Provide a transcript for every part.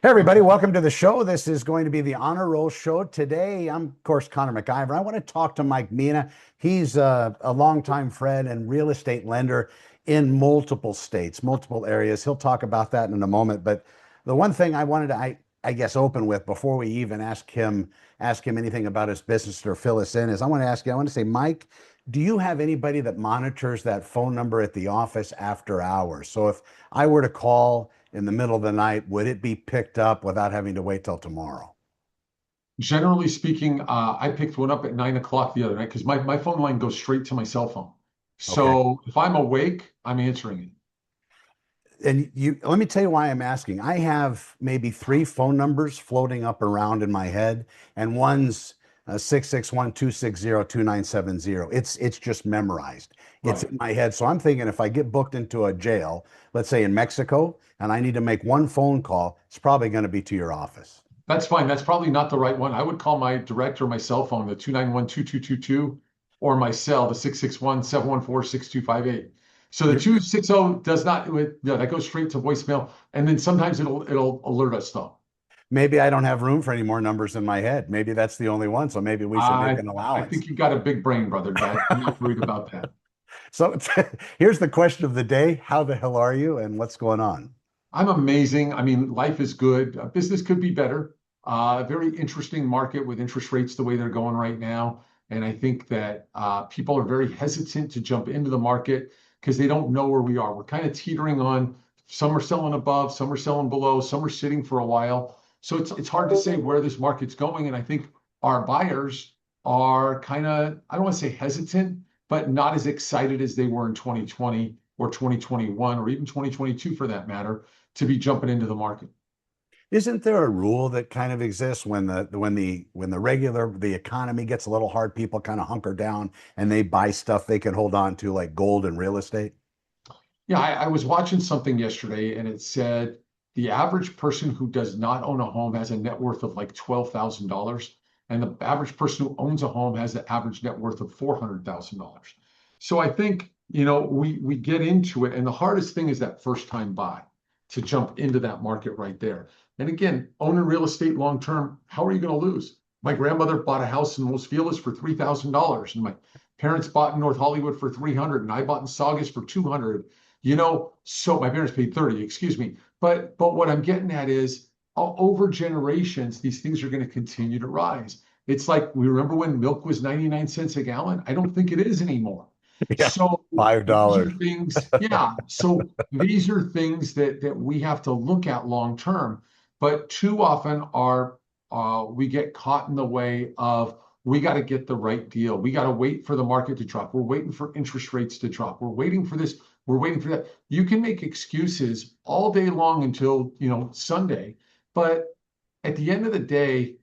Hey everybody, welcome to the show. This is going to be the Honor Roll show. Today, I'm of course Connor McIver. I want to talk to Mike Meena. He's a longtime friend and real estate lender in multiple states, multiple areas. He'll talk about that in a moment. But the one thing I wanted to, I guess, open with before we even ask him anything about his business or fill us in is I want to ask you, I want to say, Mike, do you have anybody that monitors that phone number at the office after hours? So if I were to call in the middle of the night, would it be picked up without having to wait till tomorrow? Generally speaking, I picked one up at 9 o'clock the other night because my phone line goes straight to my cell phone. Okay. So if I'm awake, I'm answering it. And let me tell you why I'm asking. I have maybe three phone numbers floating up around in my head, and one's 661-260-2970. It's just memorized. It's Right. in my head. So I'm thinking if I get booked into a jail, let's say in Mexico, and I need to make one phone call, it's probably going to be to your office. That's fine. That's probably not the right one. I would call my director, my cell phone, the 291-2222, or my cell, the 661-714-6258. So the You're 260 does not, yeah, that goes straight to voicemail. And then sometimes it'll alert us though. Maybe I don't have room for any more numbers in my head. Maybe that's the only one. So maybe we should make I an I allowance. think you got a big brain, brother. I'm not worried about that. So here's the question of the day. How the hell are you and what's going on? I'm amazing. I mean, life is good. Business could be better. Very interesting market with interest rates the way they're going right now. And I think that people are very hesitant to jump into the market because they don't know where we are. We're kind of teetering on. Some are selling above, some are selling below, some are sitting for a while. So it's hard to say where this market's going. And I think our buyers are kind of, I don't want to say hesitant, but not as excited as they were in 2020 or 2021 or even 2022 for that matter to be jumping into the market. Isn't there a rule that kind of exists when the economy gets a little hard, people kind of hunker down and they buy stuff they can hold on to, like gold and real estate? Yeah, I was watching something yesterday and it said the average person who does not own a home has a net worth of like $12,000, and the average person who owns a home has the average net worth of $400,000. So I think, we get into it, and the hardest thing is that first time buy to jump into that market right there. And again, owning real estate long term, how are you going to lose? My grandmother bought a house in Los Feliz for $3,000, and my parents bought in North Hollywood for 300, and I bought in Saugus for 200. So my parents paid 30, excuse me. But what I'm getting at is over generations, these things are going to continue to rise. It's like we remember when milk was 99 cents a gallon. I don't think it is anymore. Yeah, So five these are dollars. things, yeah. So these are things that we have to look at long term. But too often we get caught in the way of we got to get the right deal. We got to wait for the market to drop. We're waiting for interest rates to drop. We're waiting for this. We're waiting for that. You can make excuses all day long until, Sunday. But at the end of the day,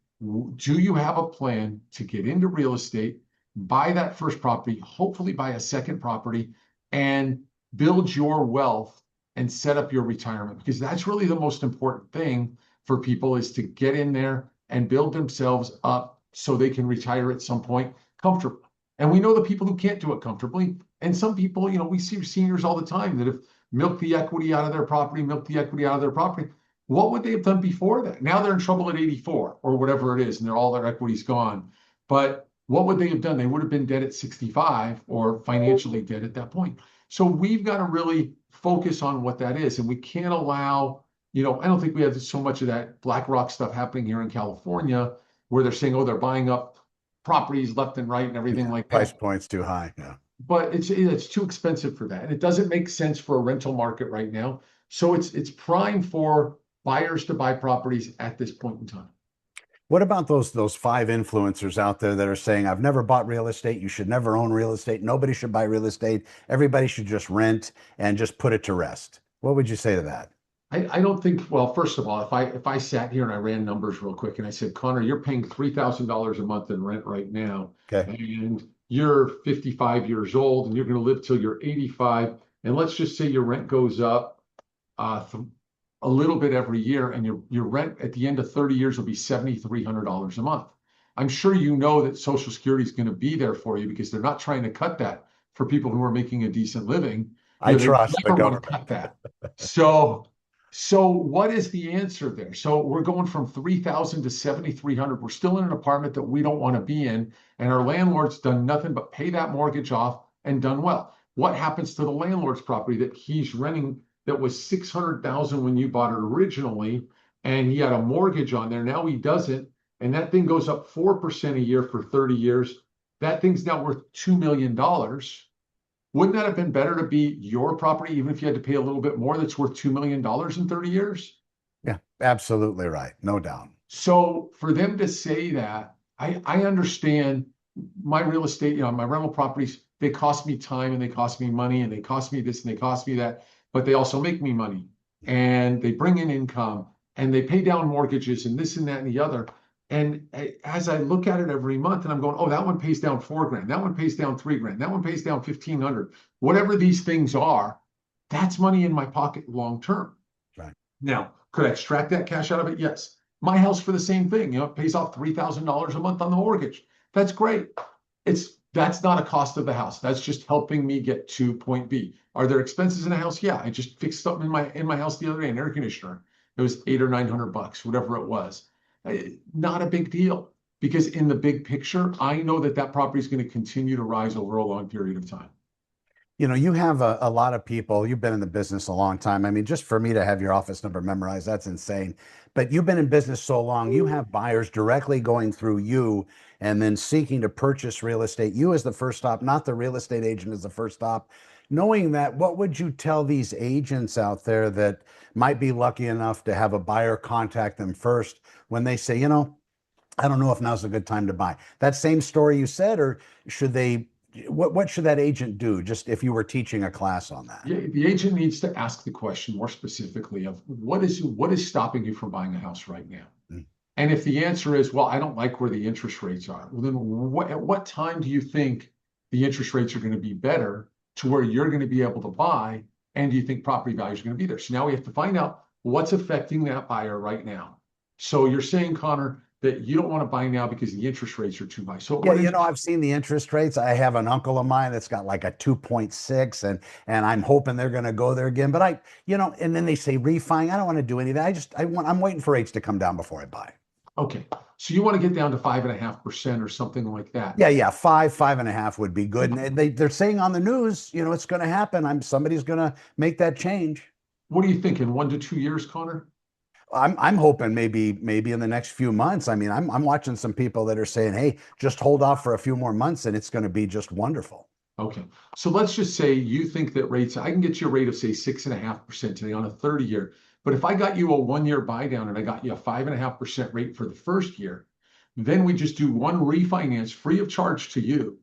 do you have a plan to get into real estate, buy that first property, hopefully buy a second property, and build your wealth and set up your retirement? Because that's really the most important thing for people is to get in there and build themselves up so they can retire at some point comfortably. And we know the people who can't do it comfortably. And some people, we see seniors all the time that have milked the equity out of their property, milked the equity out of their property. What would they have done before that? Now they're in trouble at 84 or whatever it is, and all their equity's gone. But what would they have done? They would have been dead at 65 or financially dead at that point. So we've got to really focus on what that is. And we can't allow, I don't think we have so much of that BlackRock stuff happening here in California where they're saying, oh, they're buying up properties left and right and everything Yeah, like price that. point's too high. Yeah. But it's too expensive for that. And it doesn't make sense for a rental market right now. So it's prime for buyers to buy properties at this point in time. What about those five influencers out there that are saying, I've never bought real estate, you should never own real estate, nobody should buy real estate, everybody should just rent and just put it to rest? What would you say to that? I don't think, well, first of all, if I sat here and I ran numbers real quick and I said, Connor, you're paying $3,000 a month in rent right now, Okay. and you're 55 years old and you're going to live till you're 85, and let's just say your rent goes up a little bit every year, and your rent at the end of 30 years will be $7,300 a month. I'm sure you know that Social Security is going to be there for you because they're not trying to cut that for people who are making a decent living. I They trust the never want to government. cut that. So So what is the answer there? So we're going from 3,000 to 7,300. We're still in an apartment that we don't want to be in, and our landlord's done nothing but pay that mortgage off and done well. What happens to the landlord's property that he's renting that was 600,000 when you bought it originally, and he had a mortgage on there. Now he doesn't, and that thing goes up 4% a year for 30 years. That thing's now worth $2 million. Wouldn't that have been better to be your property, even if you had to pay a little bit more, that's worth $2 million in 30 years? Yeah, absolutely right. No doubt. So for them to say that, I understand my real estate, my rental properties, they cost me time and they cost me money and they cost me this and they cost me that, but they also make me money and they bring in income and they pay down mortgages and this and that and the other. And as I look at it every month and I'm going, oh, that one pays down $4,000. That one pays down $3,000. That one pays down 1,500. Whatever these things are, that's money in my pocket long term. Right. Now, could I extract that cash out of it? Yes. My house for the same thing. It pays off $3,000 a month on the mortgage. That's great. That's not a cost of the house. That's just helping me get to point B. Are there expenses in a house? Yeah. I just fixed something in my house the other day, an air conditioner. It was $800 or $900, whatever it was. Not a big deal, because in the big picture, I know that property is going to continue to rise over a long period of time. You have a lot of people, you've been in the business a long time. I mean, just for me to have your office number memorized, that's insane. But you've been in business so long, you have buyers directly going through you and then seeking to purchase real estate. You as the first stop, not the real estate agent as the first stop. Knowing that, what would you tell these agents out there that might be lucky enough to have a buyer contact them first when they say, I don't know if now's a good time to buy? That same story you said, or should they, what should that agent do? Just if you were teaching a class on that. Yeah, the agent needs to ask the question more specifically of what is stopping you from buying a house right now? Mm. And if the answer is, well, I don't like where the interest rates are, well, then at what time do you think the interest rates are going to be better to where you're going to be able to buy? And do you think property values are going to be there? So now we have to find out what's affecting that buyer right now. So you're saying, Connor, that you don't want to buy now because the interest rates are too high. So Yeah, I've seen the interest rates. I have an uncle of mine that's got like a 2.6, and I'm hoping they're going to go there again. But and then they say refining. I don't want to do any of that. I'm waiting for rates to come down before I buy. Okay. So you want to get down to 5.5% or something like that. Yeah. 5.5 would be good. And they're saying on the news, it's going to happen. Somebody's going to make that change. What are you thinking? 1 to 2 years, Connor? I'm hoping maybe in the next few months. I mean, I'm watching some people that are saying, hey, just hold off for a few more months and it's going to be just wonderful. Okay. So let's just say you think that I can get you a rate of say 6.5% today on a 30-year. But if I got you a 1-year buy down and I got you a 5.5% rate for the first year, then we just do one refinance free of charge to you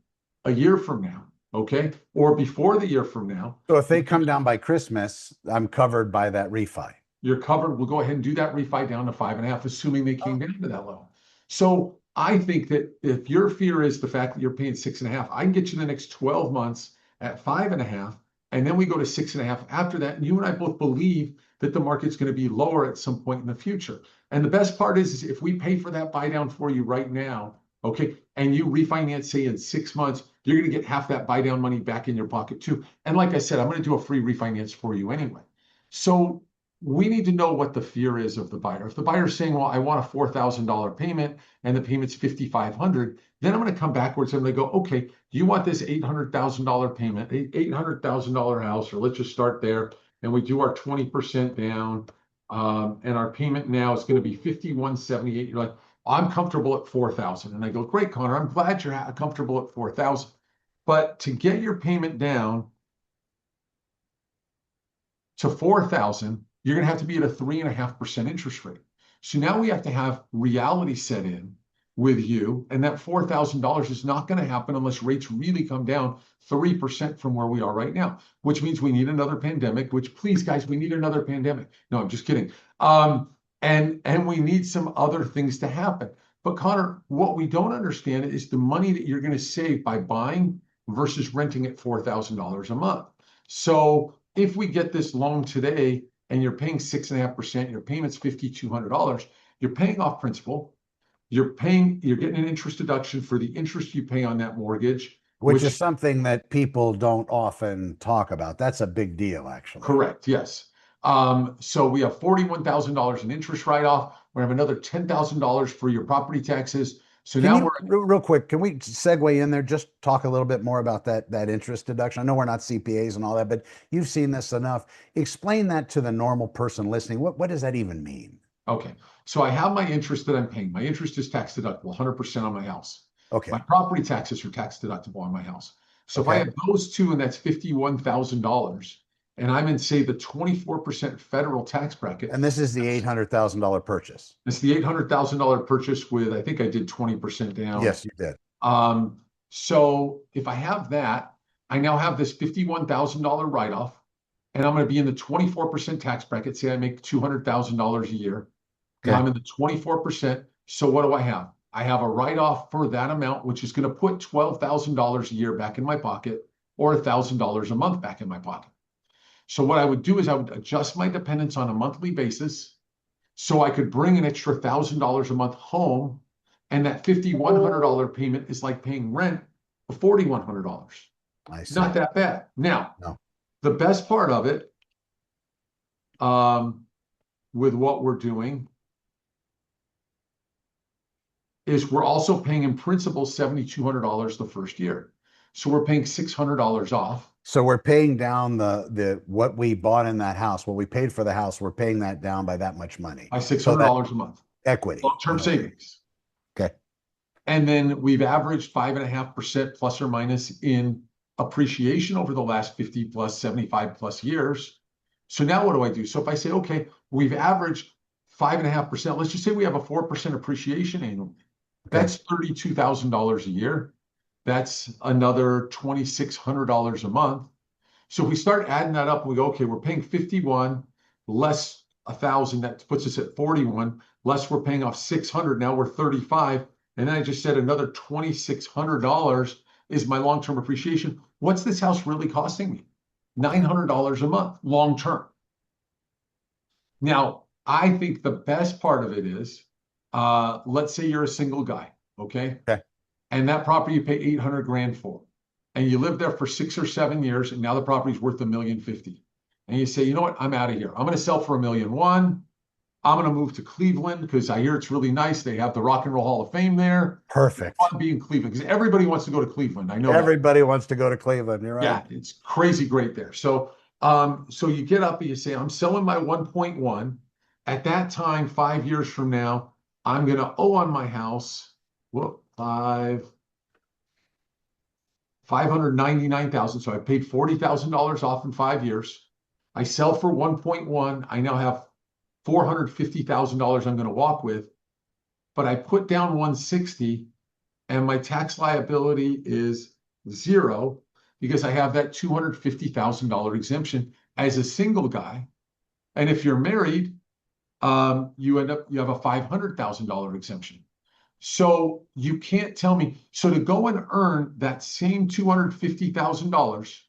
a year from now. Okay. Or before the year from now. So if they come down by Christmas, I'm covered by that refi. You're covered. We'll go ahead and do that refi down to 5.5, assuming they came down to that level. So I think that if your fear is the fact that you're paying 6.5, I can get you the next 12 months at 5.5, and then we go to 6.5 after that. And you and I both believe that the market's going to be lower at some point in the future. And the best part is if we pay for that buy down for you right now, okay, and you refinance, say in 6 months, you're going to get half that buy down money back in your pocket too. And like I said, I'm going to do a free refinance for you anyway. So we need to know what the fear is of the buyer. If the buyer's saying, well, I want a $4,000 payment and the payment's $5,500, then I'm going to come backwards and they go, okay, do you want this $800,000 payment, $800,000 house, or let's just start there. And we do our 20% down. And our payment now is going to be $5,178. You're like, I'm comfortable at $4,000. And I go, great, Connor, I'm glad you're comfortable at $4,000. But to get your payment down to $4,000, you're going to have to be at a 3.5% interest rate. So now we have to have reality set in with you. And that $4,000 is not going to happen unless rates really come down 3% from where we are right now, which means we need another pandemic, which please, guys, we need another pandemic. No, I'm just kidding. And we need some other things to happen. But Connor, what we don't understand is the money that you're going to save by buying versus renting at $4,000 a month. So if we get this loan today and you're paying 6.5%, your payment's $5,200, you're paying off principal, you're getting an interest deduction for the interest you pay on that mortgage. Which is something that people don't often talk about. That's a big deal, actually. Correct, yes. So we have $41,000 in interest write-off. We have another $10,000 for your property taxes. So Can now you we're real quick, can we segue in there, just talk a little bit more about that interest deduction? I know we're not CPAs and all that, but you've seen this enough. Explain that to the normal person listening. What does that even mean? okay. So I have my interest that I'm paying. My interest is tax deductible, 100% on my house. My Okay. property taxes are tax deductible on my house. So if I Okay. have those two, and that's $51,000, and I'm in, say, the 24% federal tax bracket, And this is the $800,000 purchase. it's the $800,000 purchase with, I think I did 20% down. Yes, you did. Um, so if I have that, I now have this $51,000 write-off, and I'm going to be in the 24% tax bracket. Say I make $200,000 a year. Now Okay. I'm in the 24%. So what do I have? I have a write-off for that amount, which is going to put $12,000 a year back in my pocket, or $1,000 a month back in my pocket. So what I would do is I would adjust my dependents on a monthly basis, so I could bring an extra $1,000 a month home, and that $5,100 payment is like paying rent of $4,100. I see. Not that bad. Now, No. the best part of it, with what we're doing, is we're also paying in principal $7,200 the first year. So we're paying $600 off. So we're paying down the what we bought in that house, what we paid for the house, we're paying that down by that much money. By So that $600 a month, equity. long-term savings. Okay. And then we've averaged 5.5% plus or minus in appreciation over the last 50 plus, 75 plus years. So now what do I do? So if I say, okay, we've averaged 5.5%, let's just say we have a 4% appreciation annually. Okay. That's $32,000 a year. That's another $2,600 a month. So if we start adding that up, we go, okay, we're paying 51 less 1,000, that puts us at 41, less we're paying off 600, now we're 35. And then I just said another $2,600 is my long-term appreciation. What's this house really costing me? $900 a month, long-term. Now, I think the best part of it is, let's say you're a single guy, okay? Okay. And that property you pay 800 grand for, and you live there for 6 or 7 years, and now the property's worth $1,050,000. And you say, you know what, I'm out of here. I'm going to sell for $1,001,000. I'm going to move to Cleveland because I hear it's really nice. They have the Rock and Roll Hall of Fame there. Perfect. It's fun being Cleveland because everybody wants to go to Cleveland. I know Everybody wants to go to Cleveland. You're right. yeah, it's crazy great there. So, so you get up and you say, I'm selling my 1.1. At that time, 5 years from now, I'm going to owe on my house, 599,000. So I paid $40,000 off in 5 years. I sell for 1.1. I now have $450,000 I'm going to walk with, but I put down 160, and my tax liability is zero because I have that $250,000 exemption as a single guy. And if you're married, you have a $500,000 exemption. So you can't tell me. So to go and earn that same $250,000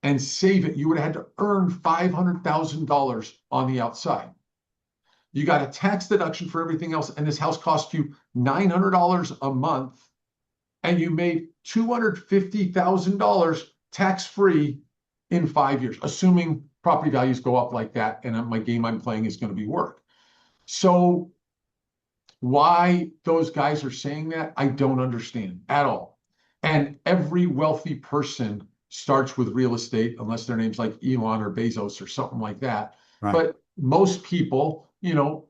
and save it, you would have had to earn $500,000 on the outside. You got a tax deduction for everything else, and this house cost you $900 a month, and you made $250,000 tax-free in 5 years, assuming property values go up like that, and my game I'm playing is going to be work. So why those guys are saying that, I don't understand at all. And every wealthy person starts with real estate, unless their name's like Elon or Bezos or something like that. Right. But most people,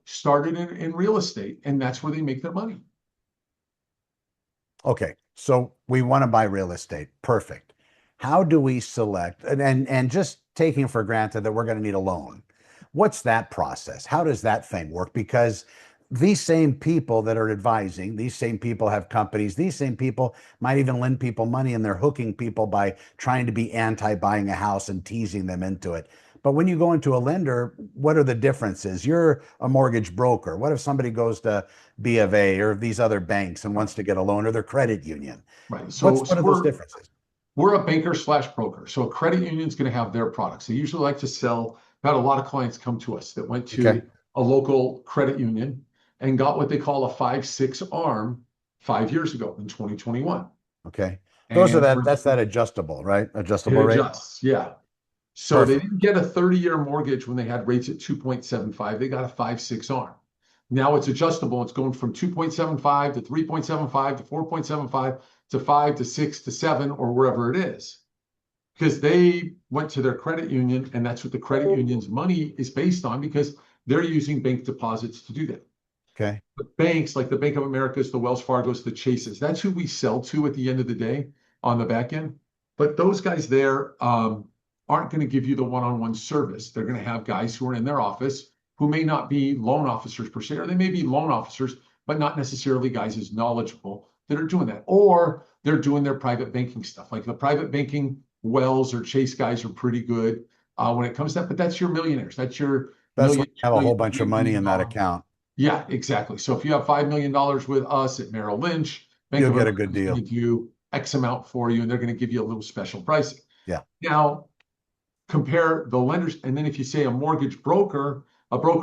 started in real estate, and that's where they make their money. Okay. So we want to buy real estate. Perfect. How do we select and just taking for granted that we're going to need a loan? What's that process? How does that thing work? Because these same people that are advising, these same people have companies, these same people might even lend people money, and they're hooking people by trying to be anti-buying a house and teasing them into it. But when you go into a lender, what are the differences? You're a mortgage broker. What if somebody goes to B of A or these other banks and wants to get a loan, or their credit union? Right. So What are those differences? We're a banker/broker. So a credit union is going to have their products. They usually like to sell. We've had a lot of clients come to us that went to Okay. a local credit union and got what they call a 5/6 arm 5 years ago in 2021. Okay. That's And that adjustable, right? it Adjustable rate. adjusts, yeah. So they Perfect. didn't get a 30-year mortgage when they had rates at 2.75. They got a 5.6 arm. Now it's adjustable. It's going from 2.75 to 3.75 to 4.75 to 5 to 6 to 7 or wherever it is. Because they went to their credit union, and that's what the credit union's money is based on, because they're using bank deposits to do that. Okay. But banks like the Bank of America's, the Wells Fargo's, the Chases, that's who we sell to at the end of the day on the back end. But those guys there aren't going to give you the one-on-one service. They're going to have guys who are in their office who may not be loan officers per se, or they may be loan officers, but not necessarily guys as knowledgeable that are doing that. Or they're doing their private banking stuff. Like the private banking Wells or Chase guys are pretty good when it comes to that, but that's your millionaires. That's your That's when million, you have a whole million, bunch of money in that $1 million. account. Yeah, exactly. So if you have $5 million with us at Merrill Lynch, Bank You'll of get a America good is going deal. to do X amount for you, and they're going to give you a little special pricing. Yeah. Now, compare the lenders, and then if you say a broker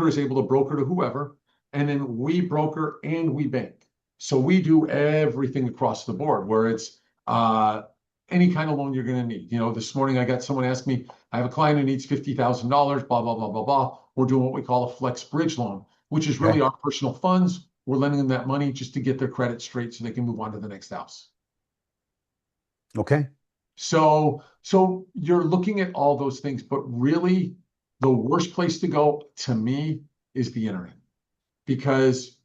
is able to broker to whoever, and then we broker and we bank. So we do everything across the board, where it's any kind of loan you're going to need. You know, this morning I got someone ask me, I have a client who needs $50,000, blah, blah, blah, blah, blah. We're doing what we call a flex bridge loan, which is really Okay. our personal funds. We're lending them that money just to get their credit straight so they can move on to the next house. Okay. So you're looking at all those things, but really the worst place to go to me is the internet, because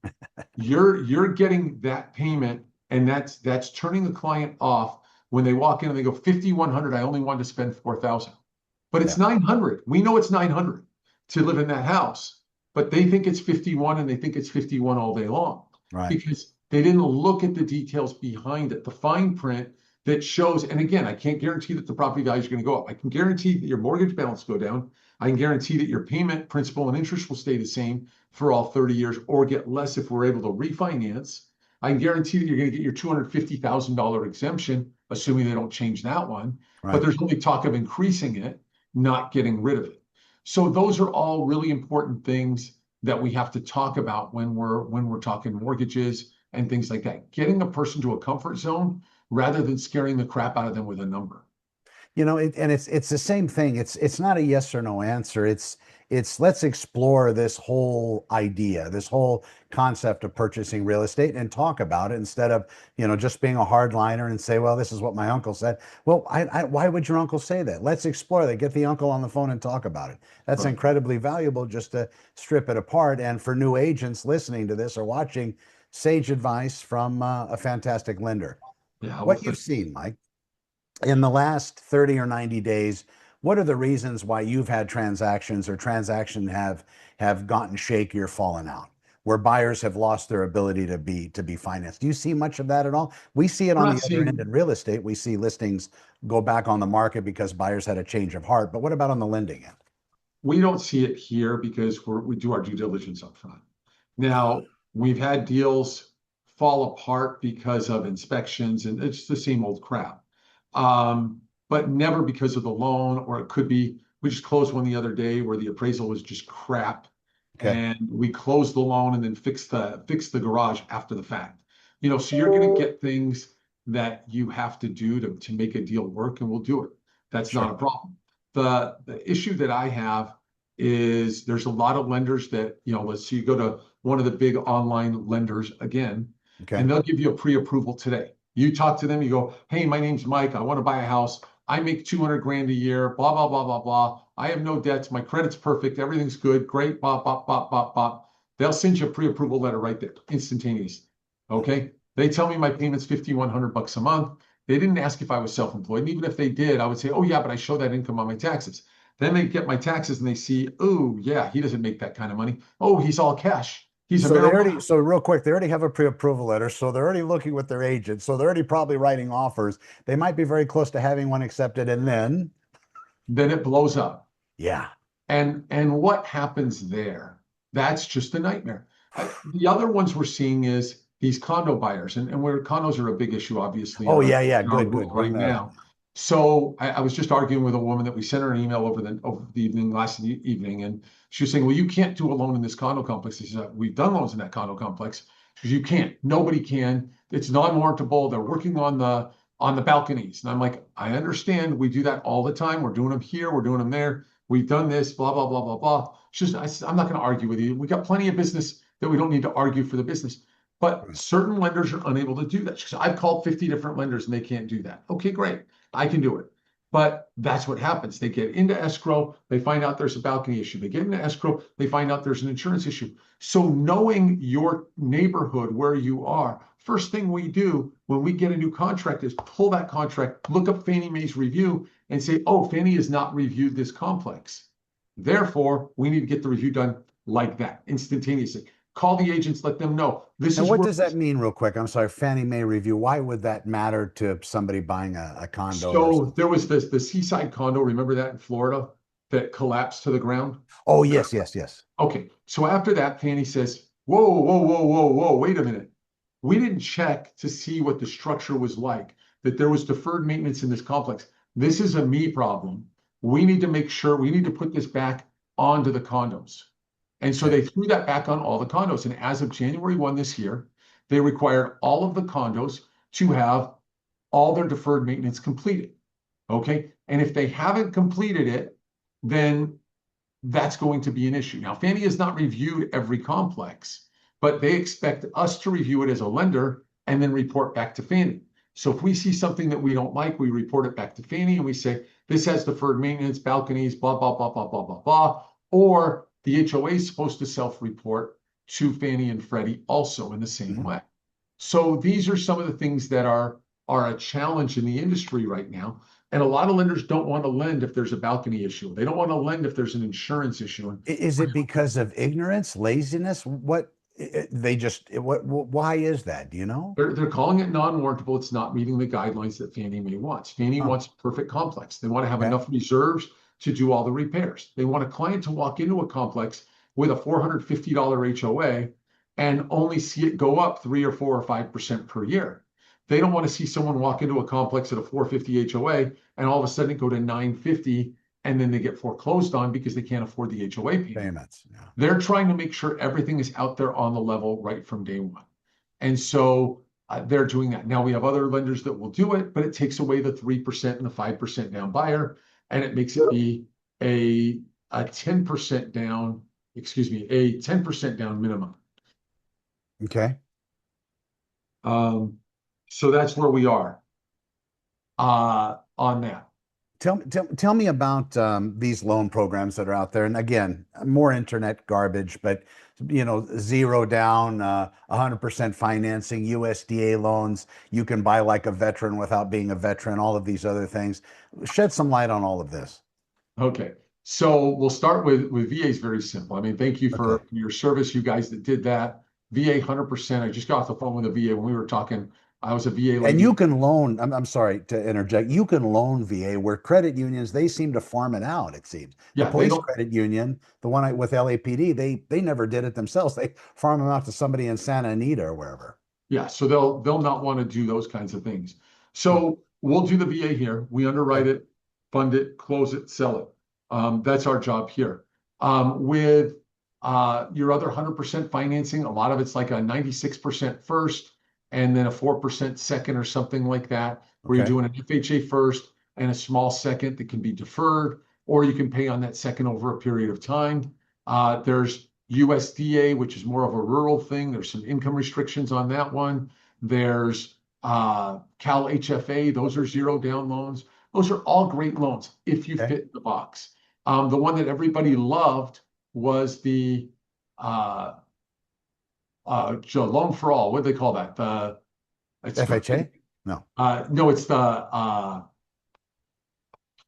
you're getting that payment, and that's turning the client off when they walk in and they go 5,100. I only wanted to spend 4,000, but it's Yeah. 900. We know it's 900 to live in that house, but they think it's 51, and they think it's 51 all day long Right. because they didn't look at the details behind it, the fine print that shows. And again, I can't guarantee that the property value is going to go up. I can guarantee that your mortgage balance will go down. I can guarantee that your payment, principal, and interest will stay the same for all 30 years or get less if we're able to refinance. I can guarantee that you're going to get your $250,000 exemption, assuming they don't change that one. But Right. there's only talk of increasing it, not getting rid of it. So those are all really important things that we have to talk about when we're talking mortgages and things like that. Getting a person to a comfort zone rather than scaring the crap out of them with a number. You know, and it's the same thing. It's not a yes or no answer. It's let's explore this whole idea, this whole concept of purchasing real estate and talk about it instead of, just being a hardliner and say, well, this is what my uncle said. Well, why would your uncle say that? Let's explore that. Get the uncle on the phone and talk about it. That's Right. incredibly valuable just to strip it apart. And for new agents listening to this or watching, sage advice from a fantastic lender. Yeah. Well, What you've seen, Mike, in the last 30 or 90 days, what are the reasons why you've had transactions or transaction have gotten shaky or fallen out, where buyers have lost their ability to be financed? Do you see much of that at all? We see it we're on not the other end seeing, in real estate. We see listings go back on the market because buyers had a change of heart. But what about on the lending end? we don't see it here because we do our due diligence up front. Now, we've had deals fall apart because of inspections, and it's the same old crap. But never because of the loan, or it could be we just closed one the other day where the appraisal was just crap, Okay, and we closed the loan and then fixed the garage after the fact. So you're going to get things that you have to do to make a deal work, and we'll do it. That's not sure. a problem. The issue that I have is there's a lot of lenders that, let's say you go to one of the big online lenders again, Okay, and they'll give you a pre-approval today. You talk to them, you go, hey, my name's Mike. I want to buy a house. I make 200 grand a year, blah, blah, blah, blah, blah. I have no debts. My credit's perfect. Everything's good. Great, blah, blah, blah, blah, blah. They'll send you a pre-approval letter right there, instantaneous. Okay. They tell me my payment's $5,100 a month. They didn't ask if I was self-employed. And even if they did, I would say, oh yeah, but I show that income on my taxes. Then they get my taxes and they see, oh yeah, he doesn't make that kind of money. Oh, he's all cash. He's a marijuana. so real quick, they already have a pre-approval letter, so they're already looking with their agent, so they're already probably writing offers. They might be very close to having one accepted, and then Then it blows up. yeah. And what happens there? That's just a nightmare. The other ones we're seeing is these condo buyers, and where condos are a big issue, obviously, Oh yeah, yeah, in our good, good. world Bring right that up. now. So I was just arguing with a woman that we sent her an email over the evening evening, and she was saying, "Well, you can't do a loan in this condo complex." She said, "We've done loans in that condo complex." She says, "You can't. Nobody can. It's non-warrantable. They're working on on the balconies. And I'm like, I understand. We do that all the time. We're doing them here. We're doing them there. We've done this, blah, blah, blah, blah, blah. I'm not going to argue with you. We got plenty of business that we don't need to argue for the business. But certain lenders are unable to do that. She said, I've called 50 different lenders and they can't do that. Okay, great. I can do it. But that's what happens. They get into escrow, they find out there's a balcony issue. They get into escrow, they find out there's an insurance issue. So knowing your neighborhood, where you are, first thing we do when we get a new contract is pull that contract, look up Fannie Mae's review and say, oh, Fannie has not reviewed this complex. Therefore, we need to get the review done like that, instantaneously. Call the agents, let them know. This And is what where does that mean, real quick? I'm sorry, Fannie Mae review. Why would that matter to somebody buying a condo or So something? there was the seaside condo, remember that in Florida that collapsed to the ground? Oh, yes, yes, yes. Okay, so after that, Fannie says, whoa, whoa, whoa, whoa, whoa, wait a minute. We didn't check to see what the structure was like, that there was deferred maintenance in this complex. This is a me problem. We need to make sure, we need to put this back onto the condos. And so Okay. they threw that back on all the condos. And as of January 1 this year, they required all of the condos to have all their deferred maintenance completed. Okay. And if they haven't completed it, then that's going to be an issue. Now, Fannie has not reviewed every complex, but they expect us to review it as a lender and then report back to Fannie. So if we see something that we don't like, we report it back to Fannie and we say, this has deferred maintenance, balconies, blah, blah, blah, blah, blah, blah, blah. Or the HOA is supposed to self-report to Fannie and Freddie also in the same way. So these are some of the things that are a challenge in the industry right now. And a lot of lenders don't want to lend if there's a balcony issue. They don't want to lend if there's an insurance issue. Is it because of ignorance, laziness? Why is that? Do you know? They're calling it non-warrantable. It's not meeting the guidelines that Fannie Mae wants. Fannie Oh, wants a perfect complex. They want to have okay. enough reserves to do all the repairs. They want a client to walk into a complex with a $450 HOA and only see it go up 3 or 4 or 5% per year. They don't want to see someone walk into a complex at a 450 HOA and all of a sudden go to 950 and then they get foreclosed on because they can't afford the HOA payment. Payments. Yeah. They're trying to make sure everything is out there on the level right from day one. And so they're doing that. Now we have other lenders that will do it, but it takes away the 3% and the 5% down buyer, and it makes it be a 10% down, a 10% down minimum. Okay. So that's where we are on that. Tell me about these loan programs that are out there. And again, more internet garbage, but zero down, 100% financing, USDA loans. You can buy like a veteran without being a veteran, all of these other things. Shed some light on all of this. Okay. So we'll start with VA is very simple. I mean, thank you for Okay. your service, you guys that did that. VA 100%. I just got off the phone with a VA when we were talking. I was a VA And lady. you can loan, I'm sorry to interject, you can loan VA where credit unions, they seem to farm it out, it seems. The Yeah, they police don't. credit union, the one with LAPD, they never did it themselves. They farm them out to somebody in Santa Anita or wherever. Yeah, so they'll not want to do those kinds of things. Huh. So we'll do the VA here. We underwrite Okay. it, fund it, close it, sell it. That's our job here. With your other 100% financing, a lot of it's like a 96% first and then a 4% second or something like that, where you're Okay. doing an FHA first and a small second that can be deferred, or you can pay on that second over a period of time. There's USDA, which is more of a rural thing. There's some income restrictions on that one. There's Cal HFA. Those are zero down loans. Those are all great loans if you Okay. fit the box. The one that everybody loved was the loan for all. What do they call that? FHA? No. No, it's the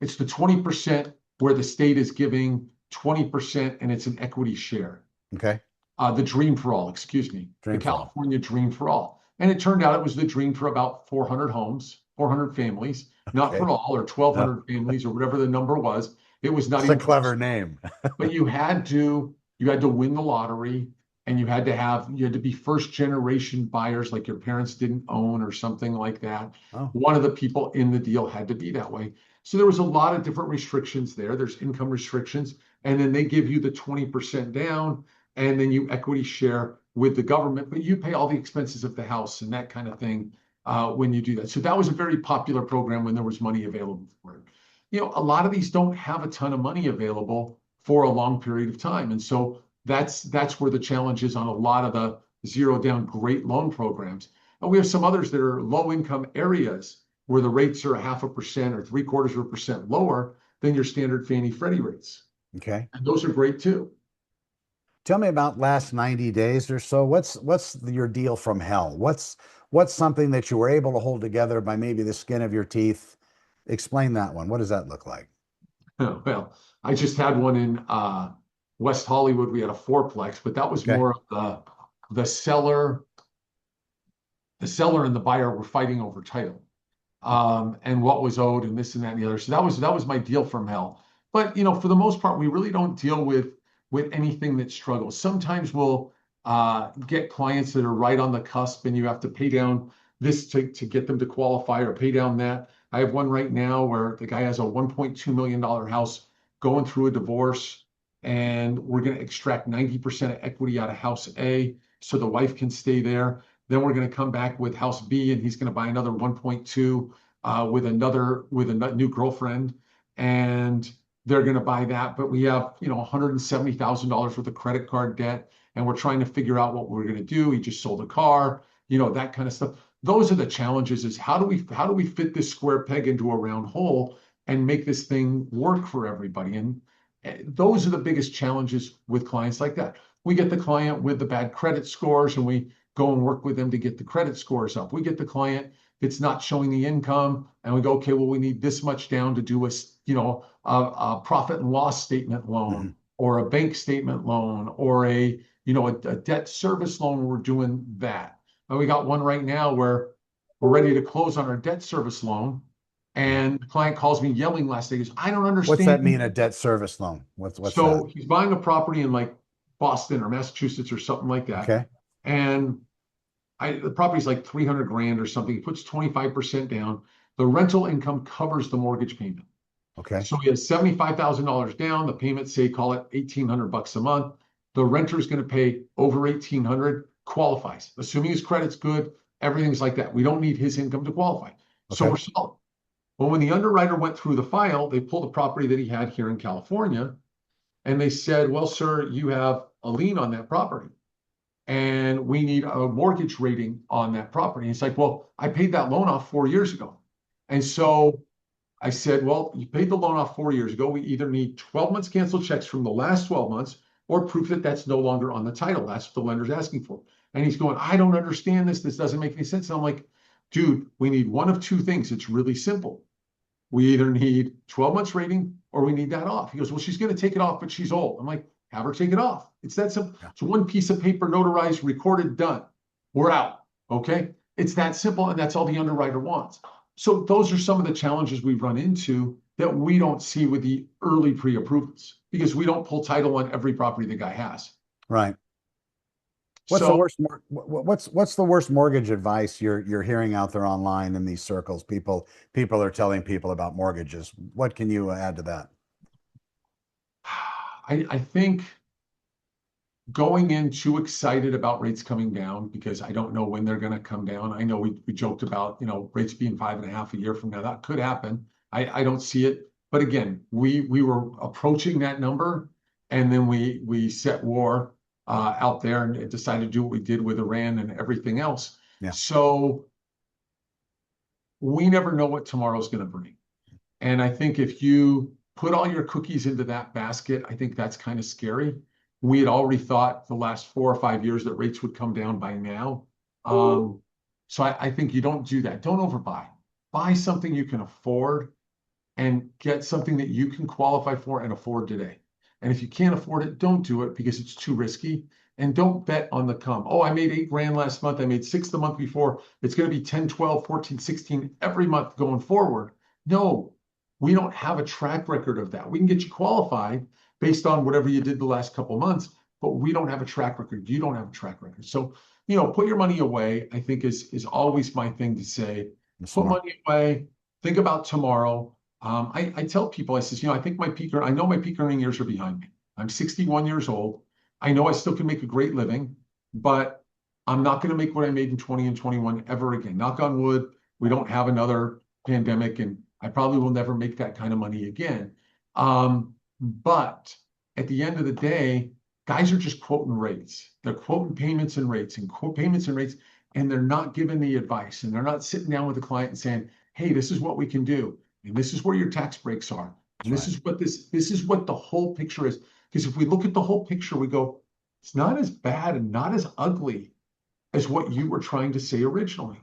20% where the state is giving 20% and it's an equity share. Okay. The Dream for All, excuse me, Dream the for All. California Dream for All. And it turned out it was the dream for about 400 homes, 400 families, not for Okay. all, or No, 1,200 families, or whatever the number was. It was not it's a even clever name. but you had to win the lottery, and you had to be first generation buyers, like your parents didn't own or something like that. Oh, One of the people in the deal had to be that way. So there was a lot of different restrictions there. There's income restrictions, and then they give you the 20% down, and then you equity share with the government, but you pay all the expenses of the house and that kind of thing. when you do that. So that was a very popular program when there was money available for it. A lot of these don't have a ton of money available for a long period of time. And so that's where the challenge is on a lot of the zero down great loan programs. And we have some others that are low income areas where the rates are 0.5% or 0.75% lower than your standard Fannie Freddie rates. Okay. And those are great too. Tell me about last 90 days or so. What's your deal from hell? What's something that you were able to hold together by maybe the skin of your teeth? Explain that one. What does that look like? Well, I just had one in West Hollywood. We had a fourplex, but that was Okay. more of the seller, the seller and the buyer were fighting over title, and what was owed and this and that and the other. So that was my deal from hell. But for the most part, we really don't deal with anything that struggles. Sometimes we'll get clients that are right on the cusp, and you have to pay down this to get them to qualify, or pay down that. I have one right now where the guy has a $1.2 million house going through a divorce, and we're going to extract 90% of equity out of house A so the wife can stay there. Then we're going to come back with house B, and he's going to buy another 1.2 with a new girlfriend, and they're going to buy that. But we have $170,000 worth of credit card debt, and we're trying to figure out what we're going to do. He just sold a car, that kind of stuff. Those are the challenges: is how do we fit this square peg into a round hole and make this thing work for everybody? And those are the biggest challenges with clients like that. We get the client with the bad credit scores, and we go and work with them to get the credit scores up. We get the client that's not showing the income, and we go, okay, well, we need this much down to do a profit and loss statement loan, Mhm. or a bank statement loan, or a debt service loan. We're doing that. And we got one right now where we're ready to close on our debt service loan. Yeah. And the client calls me yelling last day. He goes, I don't What's that understand. mean, a debt service loan? What's that? So he's buying a property in like Boston or Massachusetts or something like that. Okay. And the property's like 300 grand or something. He puts 25% down. The rental income covers the mortgage payment. Okay. So he has $75,000 down. The payments, say, call it $1,800 a month. The renter is going to pay over $1,800, qualifies, assuming his credit's good, everything's like that. We don't need his income to qualify. So Okay. we're solid. Well, when the underwriter went through the file, they pulled a property that he had here in California, and they said, well, sir, you have a lien on that property, and we need a mortgage rating on that property. And it's like, well, I paid that loan off 4 years ago. And so I said, well, you paid the loan off 4 years ago. We either need 12 months canceled checks from the last 12 months, or proof that that's no longer on the title. That's what the lender's asking for. And he's going, I don't understand this. This doesn't make any sense. And I'm like, dude, we need one of two things. It's really simple. We either need 12 months rating, or we need that off. He goes, well, she's going to take it off, but she's old. I'm like, have her take it off. It's that simple. Yeah. It's one piece of paper, notarized, recorded, done. We're out. Okay. It's that simple. And that's all the underwriter wants. So those are some of the challenges we run into that we don't see with the early pre-approvals, because we don't pull title on every property the guy has. Right. What's the So worst what's the worst mortgage advice you're hearing out there online in these circles? People are telling people about mortgages. What can you add to that? I think going in too excited about rates coming down, because I don't know when they're going to come down. I know we joked about, rates being 5.5 a year from now. That could happen. I don't see it. But again, we were approaching that number, and then we set war out there and decided to do what we did with Iran and everything else. Yeah. So we never know what tomorrow's going to bring. And I think if you put all your cookies into that basket, I think that's kind of scary. We had already thought the last 4 or 5 years that rates would come down by now. So I think you don't do that. Don't overbuy. Buy something you can afford, and get something that you can qualify for and afford today. And if you can't afford it, don't do it, because it's too risky. And don't bet on the come. Oh, I made 8 grand last month. I made 6 the month before. It's going to be 10, 12, 14, 16 every month going forward. No, we don't have a track record of that. We can get you qualified based on whatever you did the last couple of months, but we don't have a track record. You don't have a track record. So, put your money away, I think is always my thing to say. That's Put smart. money away. Think about tomorrow. I tell people, I says, I think I know my peak earning years are behind me. I'm 61 years old. I know I still can make a great living, but I'm not going to make what I made in 20 and 21 ever again. Knock on wood, we don't have another pandemic, and I probably will never make that kind of money again. But at the end of the day, guys are just quoting rates. They're quoting payments and rates and quote payments and rates, and they're not giving the advice, and they're not sitting down with the client and saying, hey, this is what we can do, and this is where your tax breaks are. And That's this is what the whole picture is. Because if we look at the whole picture, we go, it's not as bad and not as ugly as what you were trying to say originally.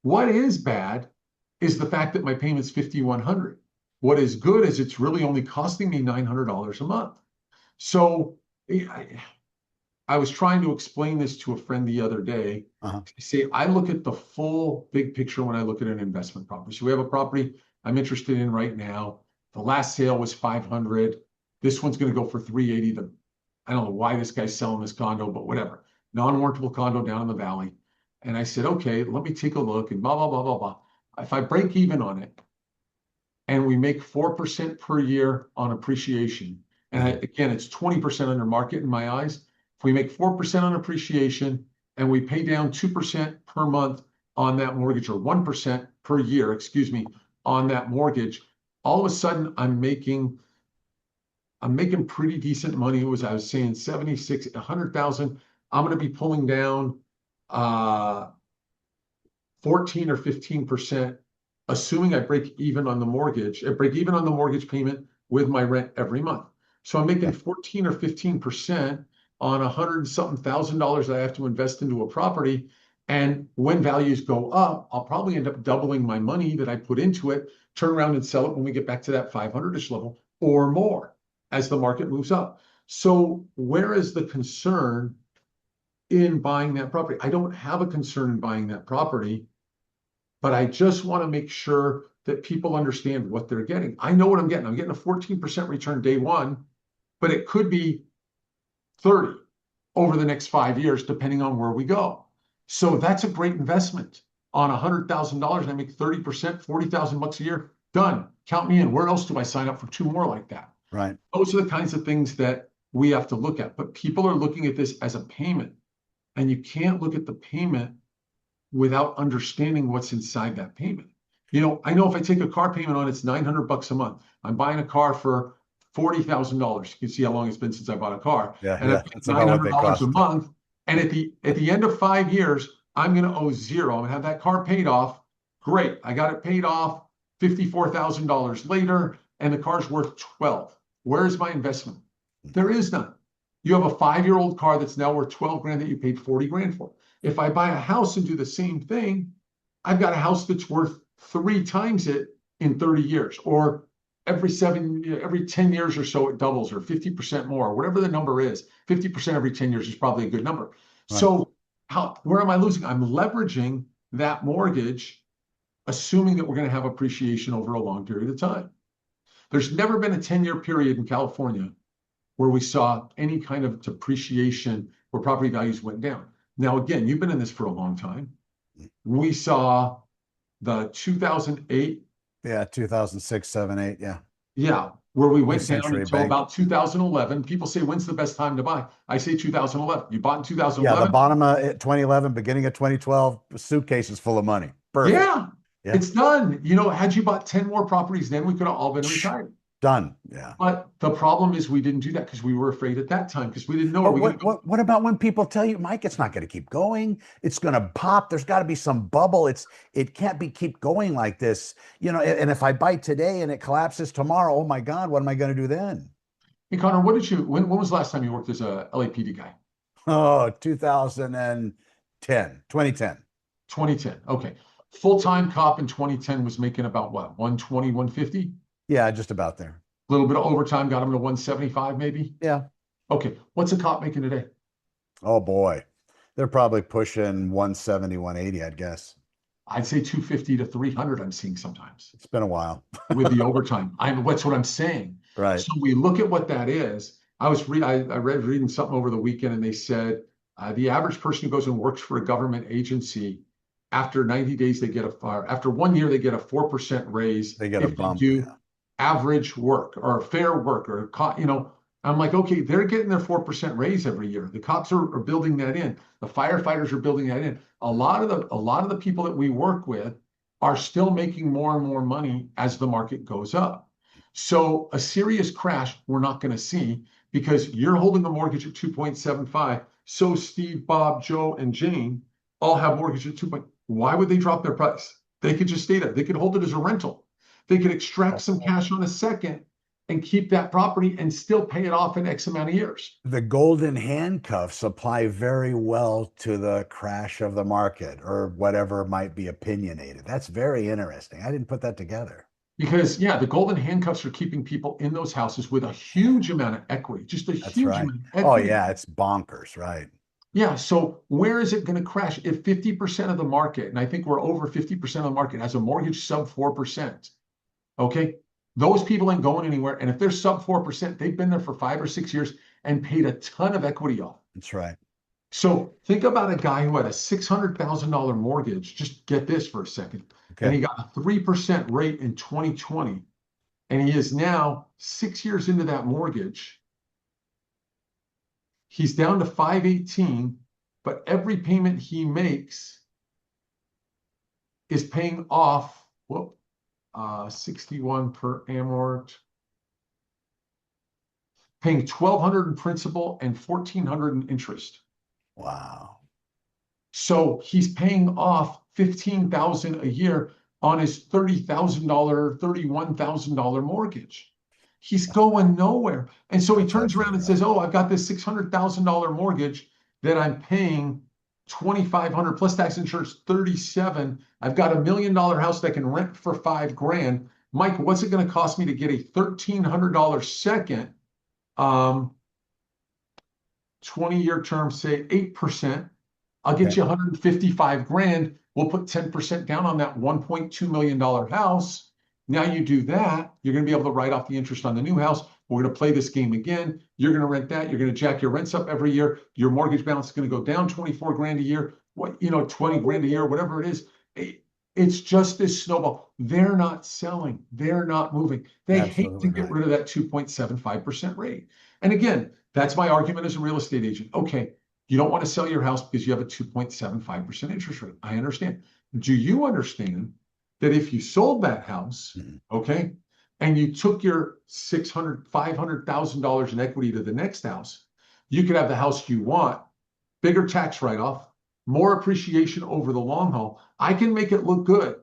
What is bad is the fact that my payment's $5,100. What is good is it's really only costing me $900 a month. So I was trying to explain this to a friend the other day. Say, I look at the full big picture when I look at an investment property. So we have a property I'm interested in right now. The last sale was 500. This one's going to go for 380. I don't know why this guy's selling this condo, but whatever. Non-warrantable condo down in the valley. And I said, okay, let me take a look and blah, blah, blah, blah, blah. If I break even on it and we make 4% per year on appreciation, and again, it's 20% under market in my eyes. If we make 4% on appreciation and we pay down 2% per month on that mortgage, or 1% per year, excuse me, on that mortgage, all of a sudden I'm making pretty decent money. I was saying 76, 100,000. I'm going to be pulling down 14 or 15%, assuming I break even on the mortgage. I break even on the mortgage payment with my rent every month. So I'm making 14 or 15% on $100-something thousand that I have to invest into a property. And when values go up, I'll probably end up doubling my money that I put into it, turn around and sell it when we get back to that 500-ish level or more as the market moves up. So where is the concern in buying that property? I don't have a concern in buying that property, but I just want to make sure that people understand what they're getting. I know what I'm getting. I'm getting a 14% return day one, but it could be 30 over the next 5 years, depending on where we go. So that's a great investment. On $100,000, and I make 30%, 40,000 bucks a year. Done. Count me in. Where else do I sign up for two more like that? right. Those are the kinds of things that we have to look at. But people are looking at this as a payment, and you can't look at the payment without understanding what's inside that payment. You know, I know if I take a car payment on, it's 900 bucks a month. I'm buying a car for $40,000. You can see how long it's been since I bought a car. Yeah, And yeah. I'm paying That's about what they $900 a cost. month. And at the end of 5 years, I'm going to owe zero. I'm going to have that car paid off. Great. I got it paid off $54,000 later, and the car's worth 12. Where's my investment? There is none. You have a 5-year-old car that's now worth 12 grand that you paid 40 grand for. If I buy a house and do the same thing, I've got a house that's worth 3 times it in 30 years, or every 10 years or so it doubles, or 50% more, whatever the number is. 50% every 10 years is probably a good number. Right. So where am I losing? I'm leveraging that mortgage, assuming that we're going to have appreciation over a long period of time. There's never been a 10-year period in California where we saw any kind of depreciation where property values went down. Now, again, you've been in this for a long time. We saw the 2008. Yeah, 2006, 7, 8. Yeah. Yeah, where we went down Century until Bank. about 2011. People say, when's the best time to buy? I say 2011. You bought in Yeah, 2011? the bottom of 2011, beginning of 2012, suitcases full of money. Perfect. Yeah, Yeah. it's done. You know, had you bought 10 more properties, then we could have all been retired. Done. Yeah. But the problem is we didn't do that because we were afraid at that time, because we didn't know. But what about when people tell you, Mike, it's not going to keep going. It's going to pop. There's got to be some bubble. It can't keep going like this. You know, and if I buy today and it collapses tomorrow, oh my God, what am I going to do then? Hey, Connor, when was the last time you worked as a LAPD guy? Oh, 2010, 2010. 2010. Okay. Full-time cop in 2010 was making about what, 120, 150? Yeah, just about there. A little bit of overtime got him to 175 maybe? Yeah. Okay. What's a cop making today? Oh boy. They're probably pushing 170, 180, I'd guess. I'd say 250 to 300 I'm seeing sometimes It's been a while. with the overtime. That's what I'm saying. Right. So we look at what that is. I reading something over the weekend, and they said the average person who goes and works for a government agency, after 90 days, after 1 year, they get a 4% raise. They get a bump. If they do average work or fair work, or, I'm like, okay, they're getting their 4% raise every year. The cops are building that in. The firefighters are building that in. A lot of the people that we work with are still making more and more money as the market goes up. So a serious crash we're not going to see because you're holding a mortgage at 2.75. So Steve, Bob, Joe, and Jane all have mortgage at 2. Why would they drop their price? They could just stay there. They could hold it as a rental. They could extract some cash on a second and keep that property and still pay it off in X amount of years. The golden handcuffs apply very well to the crash of the market or whatever might be opinionated. That's very interesting. I didn't put that together. Because, yeah, the golden handcuffs are keeping people in those houses with a huge amount of equity, just a That's huge right. amount of Oh, equity. yeah, it's bonkers, right? Yeah, so where is it going to crash? If 50% of the market, and I think we're over 50% of the market, has a mortgage sub 4%, okay? Those people ain't going anywhere. And if they're sub 4%, they've been there for 5 or 6 years and paid a ton of equity off. That's right. So think about a guy who had a $600,000 mortgage. Just get this for a second. And Okay. he got a 3% rate in 2020. And he is now 6 years into that mortgage. He's down to 518, but every payment he makes is paying off, 61 per amort, paying 1,200 in principal and 1,400 in interest. Wow. So he's paying off 15,000 a year on his $30,000, $31,000 mortgage. He's going nowhere. And so he That's turns around and absolutely says, right. "Oh, I've got this $600,000 mortgage that I'm paying 2,500 plus tax insurance 37. I've got $1 million house that I can rent for $5,000. Mike, what's it going to cost me to get a $1,300 second? 20-year term, say 8%. I'll get Okay. you 155 grand. We'll put 10% down on that $1.2 million house. Now you do that, you're going to be able to write off the interest on the new house. We're going to play this game again. You're going to rent that. You're going to jack your rents up every year. Your mortgage balance is going to go down 24 grand a year. 20 grand a year, whatever it is. It's just this snowball. They're not selling. They're not moving. They hate to Absolutely get right. rid of that 2.75% rate. And again, that's my argument as a real estate agent. Okay, you don't want to sell your house because you have a 2.75% interest rate. I understand. Do you understand that if you sold that house, Mhm. okay, and you took your $500,000 in equity to the next house, you could have the house you want, bigger tax write-off, more appreciation over the long haul. I can make it look good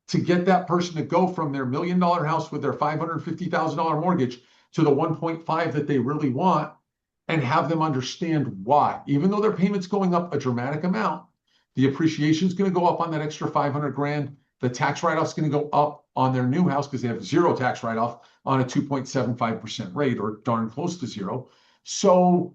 to get that person to go from their $1 million house with their $550,000 mortgage to the 1.5 that they really want and have them understand why. Even though their payment's going up a dramatic amount, the appreciation is going to go up on that extra 500 grand. The tax write-off is going to go up on their new house because they have zero tax write-off on a 2.75% rate or darn close to zero. So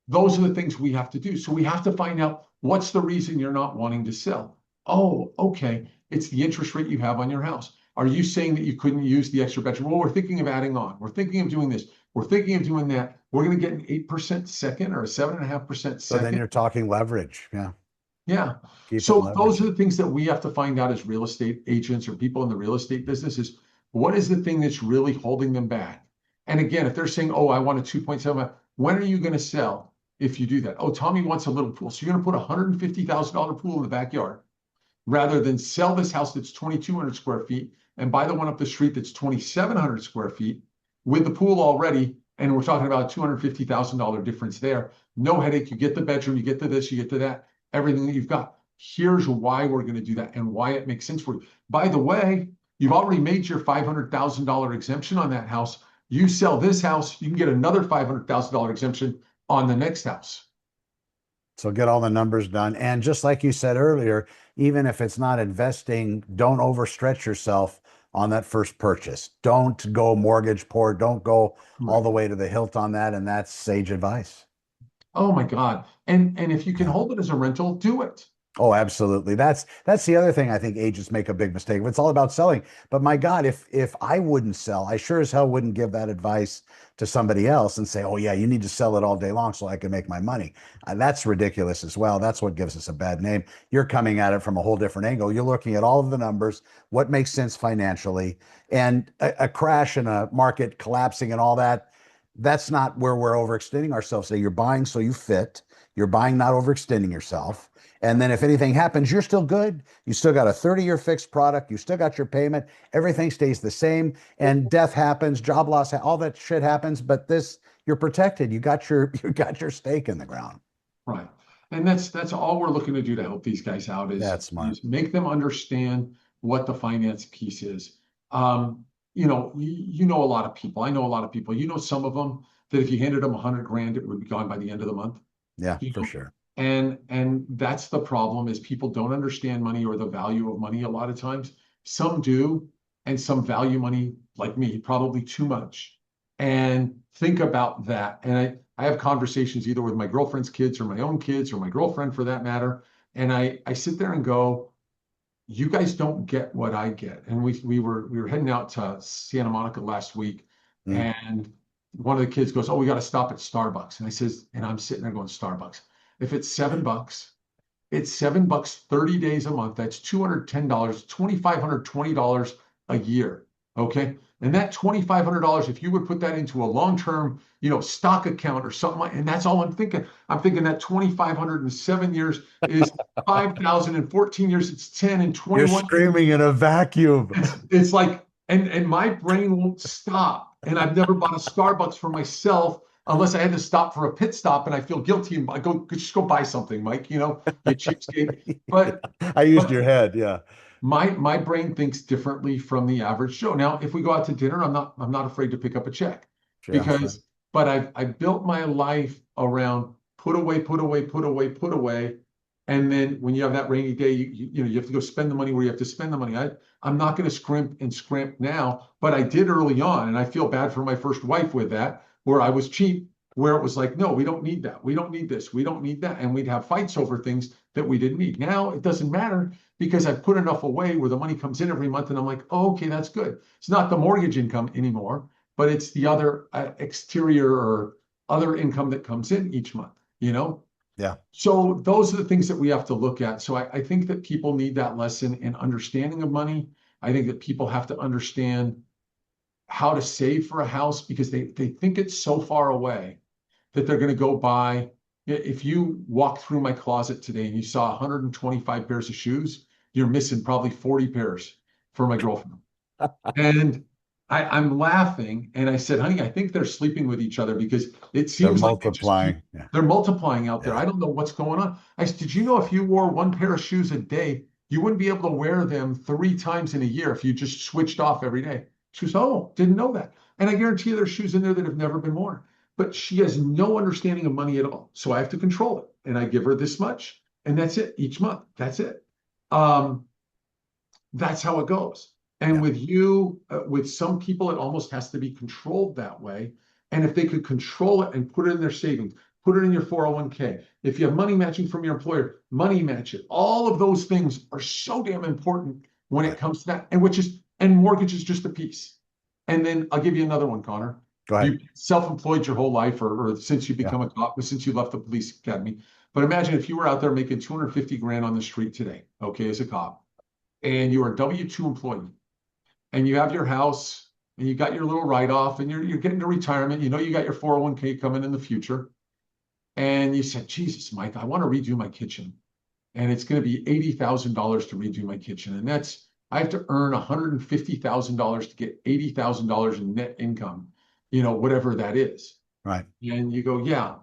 those are the things we have to do. So we have to find out what's the reason you're not wanting to sell. Oh, okay. It's the interest rate you have on your house. Are you saying that you couldn't use the extra bedroom? Well, we're thinking of adding on. We're thinking of doing this. We're thinking of doing that. We're going to get an 8% second or a 7.5% So then second. you're talking leverage. Yeah. Yeah. Keep it So those are leveraged. the things that we have to find out as real estate agents or people in the real estate business is what is the thing that's really holding them back? And again, if they're saying, oh, I want a 2.7, when are you going to sell if you do that? Oh, Tommy wants a little pool. So you're going to put a $150,000 pool in the backyard rather than sell this house that's 2,200 square feet and buy the one up the street that's 2,700 square feet with the pool already. And we're talking about a $250,000 difference there. No headache. You get the bedroom, you get to this, you get to that, everything that you've got. Here's why we're going to do that and why it makes sense for you. By the way, you've already made your $500,000 exemption on that house. You sell this house, you can get another $500,000 exemption on the next house. So get all the numbers done. And just like you said earlier, even if it's not investing, don't overstretch yourself on that first purchase. Don't go mortgage poor. Don't go all Right. the way to the hilt on that. And that's sage advice. Oh my God. And if you can Yeah. hold it as a rental, do it. Oh, absolutely. That's the other thing I think agents make a big mistake. It's all about selling. But my God, if I wouldn't sell, I sure as hell wouldn't give that advice to somebody else and say, "Oh yeah, you need to sell it all day long so I can make my money." That's ridiculous as well. That's what gives us a bad name. You're coming at it from a whole different angle. You're looking at all of the numbers, what makes sense financially, and a crash and a market collapsing and all that. that's not where we're overextending ourselves. Say you're buying so you fit, you're buying not overextending yourself. And then if anything happens, you're still good. You still got a 30-year fixed product. You still got your payment. Everything stays the same. And death happens, job loss, all that shit happens. But this, you're protected. You got your you got your stake in the ground. Right. And that's all we're looking to do to help these guys out That's smart. is make them understand what the finance piece is. You know a lot of people. I know a lot of people. You know some of them that if you handed them 100 grand, it would be gone by the end of the month. Yeah, You for know, sure. and that's the problem is people don't understand money or the value of money a lot of times. Some do, and some value money, like me, probably too much. And think about that. And I have conversations either with my girlfriend's kids or my own kids or my girlfriend for that matter. And I sit there and go, you guys don't get what I get. And we were heading out to Santa Monica last week, Mm. and one of the kids goes, "Oh, we got to stop at Starbucks." And I says, and I'm sitting there going, Starbucks. If it's $7, it's $7, 30 days a month. That's $210, $2,520 a year. Okay. And that $2,500, if you would put that into a long-term, stock account or something like, and that's all I'm thinking. I'm thinking that 2,500 in 7 years is 5,000 in 14 years. It's 10 and You're 21 years. screaming in a vacuum. It's like, and my brain won't stop. And I've never bought a Starbucks for myself unless I had to stop for a pit stop and I feel guilty and I go, just go buy something, Mike, you cheapskate. But I used but your head. Yeah. my brain thinks differently from the average Joe. Now, if we go out to dinner, I'm not afraid to pick up a check Yeah. Sure. but I've built my life around put away, put away, put away, put away. And then when you have that rainy day, you have to go spend the money where you have to spend the money. I'm not going to scrimp and scrimp now, but I did early on, and I feel bad for my first wife with that, where I was cheap, where it was like, no, we don't need that. We don't need this. We don't need that. And we'd have fights over things that we didn't need. Now it doesn't matter because I've put enough away where the money comes in every month and I'm like, oh, okay, that's good. It's not the mortgage income anymore, but it's the other exterior or other income that comes in each month, Yeah. So those are the things that we have to look at. So I think that people need that lesson in understanding of money. I think that people have to understand how to save for a house because they think it's so far away that they're going to go buy. If you walk through my closet today and you saw 125 pairs of shoes, you're missing probably 40 pairs for my girlfriend. And I'm laughing, and I said, honey, I think they're sleeping with each other because it They're seems like multiplying. Yeah. they're multiplying out there. Yeah. I don't know what's going on. I said, did you know if you wore one pair of shoes a day, you wouldn't be able to wear them 3 times in a year if you just switched off every day? She goes, oh, didn't know that. And I guarantee you there's shoes in there that have never been worn. But she has no understanding of money at all. So I have to control it. And I give her this much, and that's it each month. That's it. That's how it goes. And Yeah. with you, with some people, it almost has to be controlled that way. And if they could control it and put it in their savings, put it in your 401k. If you have money matching from your employer, money match it. All of those things are so damn important when it comes to that. And mortgage is just a piece. And then I'll give you another one, Connor. Go ahead. You self-employed your whole life or since you become Yeah. a cop, since you left the police academy. But imagine if you were out there making 250 grand on the street today, okay, as a cop, and you are a W-2 employee, and you have your house, and you got your little write-off, and you're getting to retirement, you got your 401k coming in the future, and you said, Jesus, Mike, I want to redo my kitchen, and it's going to be $80,000 to redo my kitchen, and I have to earn $150,000 to get $80,000 in net income, whatever that is. Right. And you go, yeah,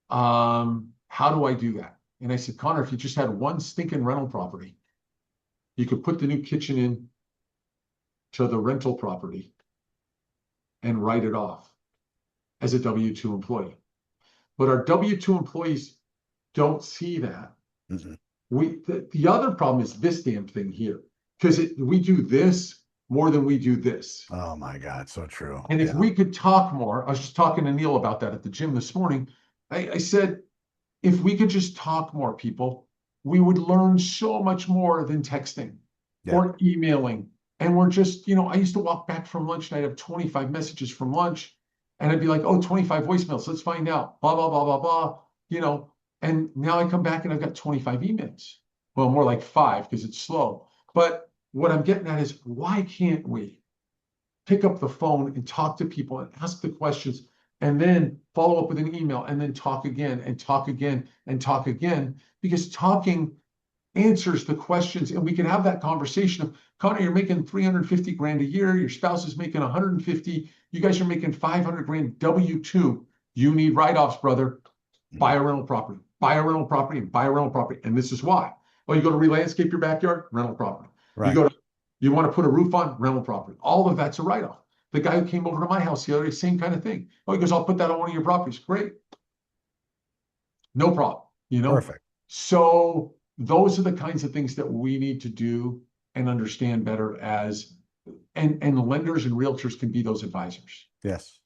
how do I do that? And I said, Connor, if you just had one stinking rental property, you could put the new kitchen in to the rental property and write it off as a W-2 employee. But our W-2 employees don't see that. Mm-hmm. The other problem is this damn thing here, because we do this more than we do this. Oh my God, so true. And if we could talk more, I was just talking to Neil about that at the gym this morning. I said, if we could just talk more, people, we would learn so much more than texting or emailing. And we're just, I used to walk back from lunch and I'd have 25 messages from lunch and I'd be like, oh, 25 voicemails. Let's find out, blah, blah, blah, blah, blah, and now I come back and I've got 25 emails. Well, more like 5 because it's slow. But what I'm getting at is why can't we pick up the phone and talk to people and ask the questions and then follow up with an email, and then talk again and talk again and talk again, because talking answers the questions, and we can have that conversation of, Connor, you're making 350 grand a year, your spouse is making 150, you guys are making 500 grand W-2. You need write-offs, brother. Buy a rental property, buy a rental property, and buy a rental property. And this is why. Well, you go to re-landscape your backyard, rental property. Right. You want to put a roof on, rental property. All of that's a write-off. The guy who came over to my house the other day, same kind of thing. Oh, he goes, I'll put that on one of your properties. Great. No problem. Perfect. So those are the kinds of things that we need to do and understand better and lenders and realtors can be those advisors. Yes.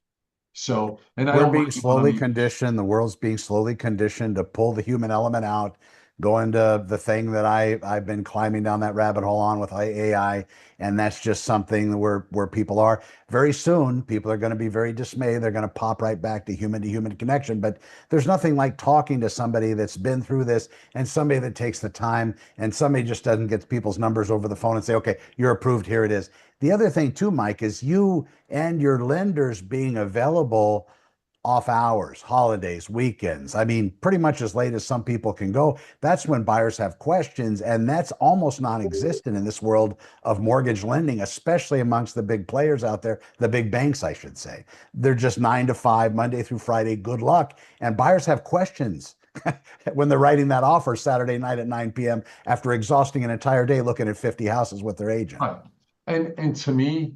So, and I We're don't being mind slowly conditioned, the world's being slowly conditioned to pull the human element out, go into the thing that I've been climbing down that rabbit hole on with AI, and that's just something where people are. Very soon, people are going to be very dismayed. They're going to pop right back to human connection. But there's nothing like talking to somebody that's been through this, and somebody that takes the time, and somebody just doesn't get people's numbers over the phone and say, okay, you're approved, here it is. The other thing too, Mike, is you and your lenders being available off hours, holidays, weekends. I mean, pretty much as late as some people can go. That's when buyers have questions, and that's almost non-existent in this world of mortgage lending, especially amongst the big players out there, the big banks, I should say. They're just 9 to 5, Monday through Friday, good luck. And buyers have questions when they're writing that offer Saturday night at 9 p.m. after exhausting an entire day looking at 50 houses with their agent. Right. And to me,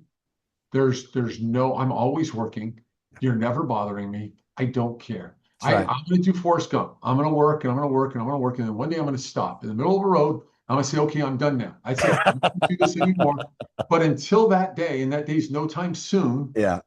there's no, I'm always working. You're never bothering me. I don't care. Right. I'm going to do Forrest Gump. I'm going to work and I'm going to work and I'm going to work. And then one day I'm going to stop in the middle of a road. I'm going to say, okay, I'm done now. I say, I don't do this anymore. But until that day, and that day's no time soon. Yeah.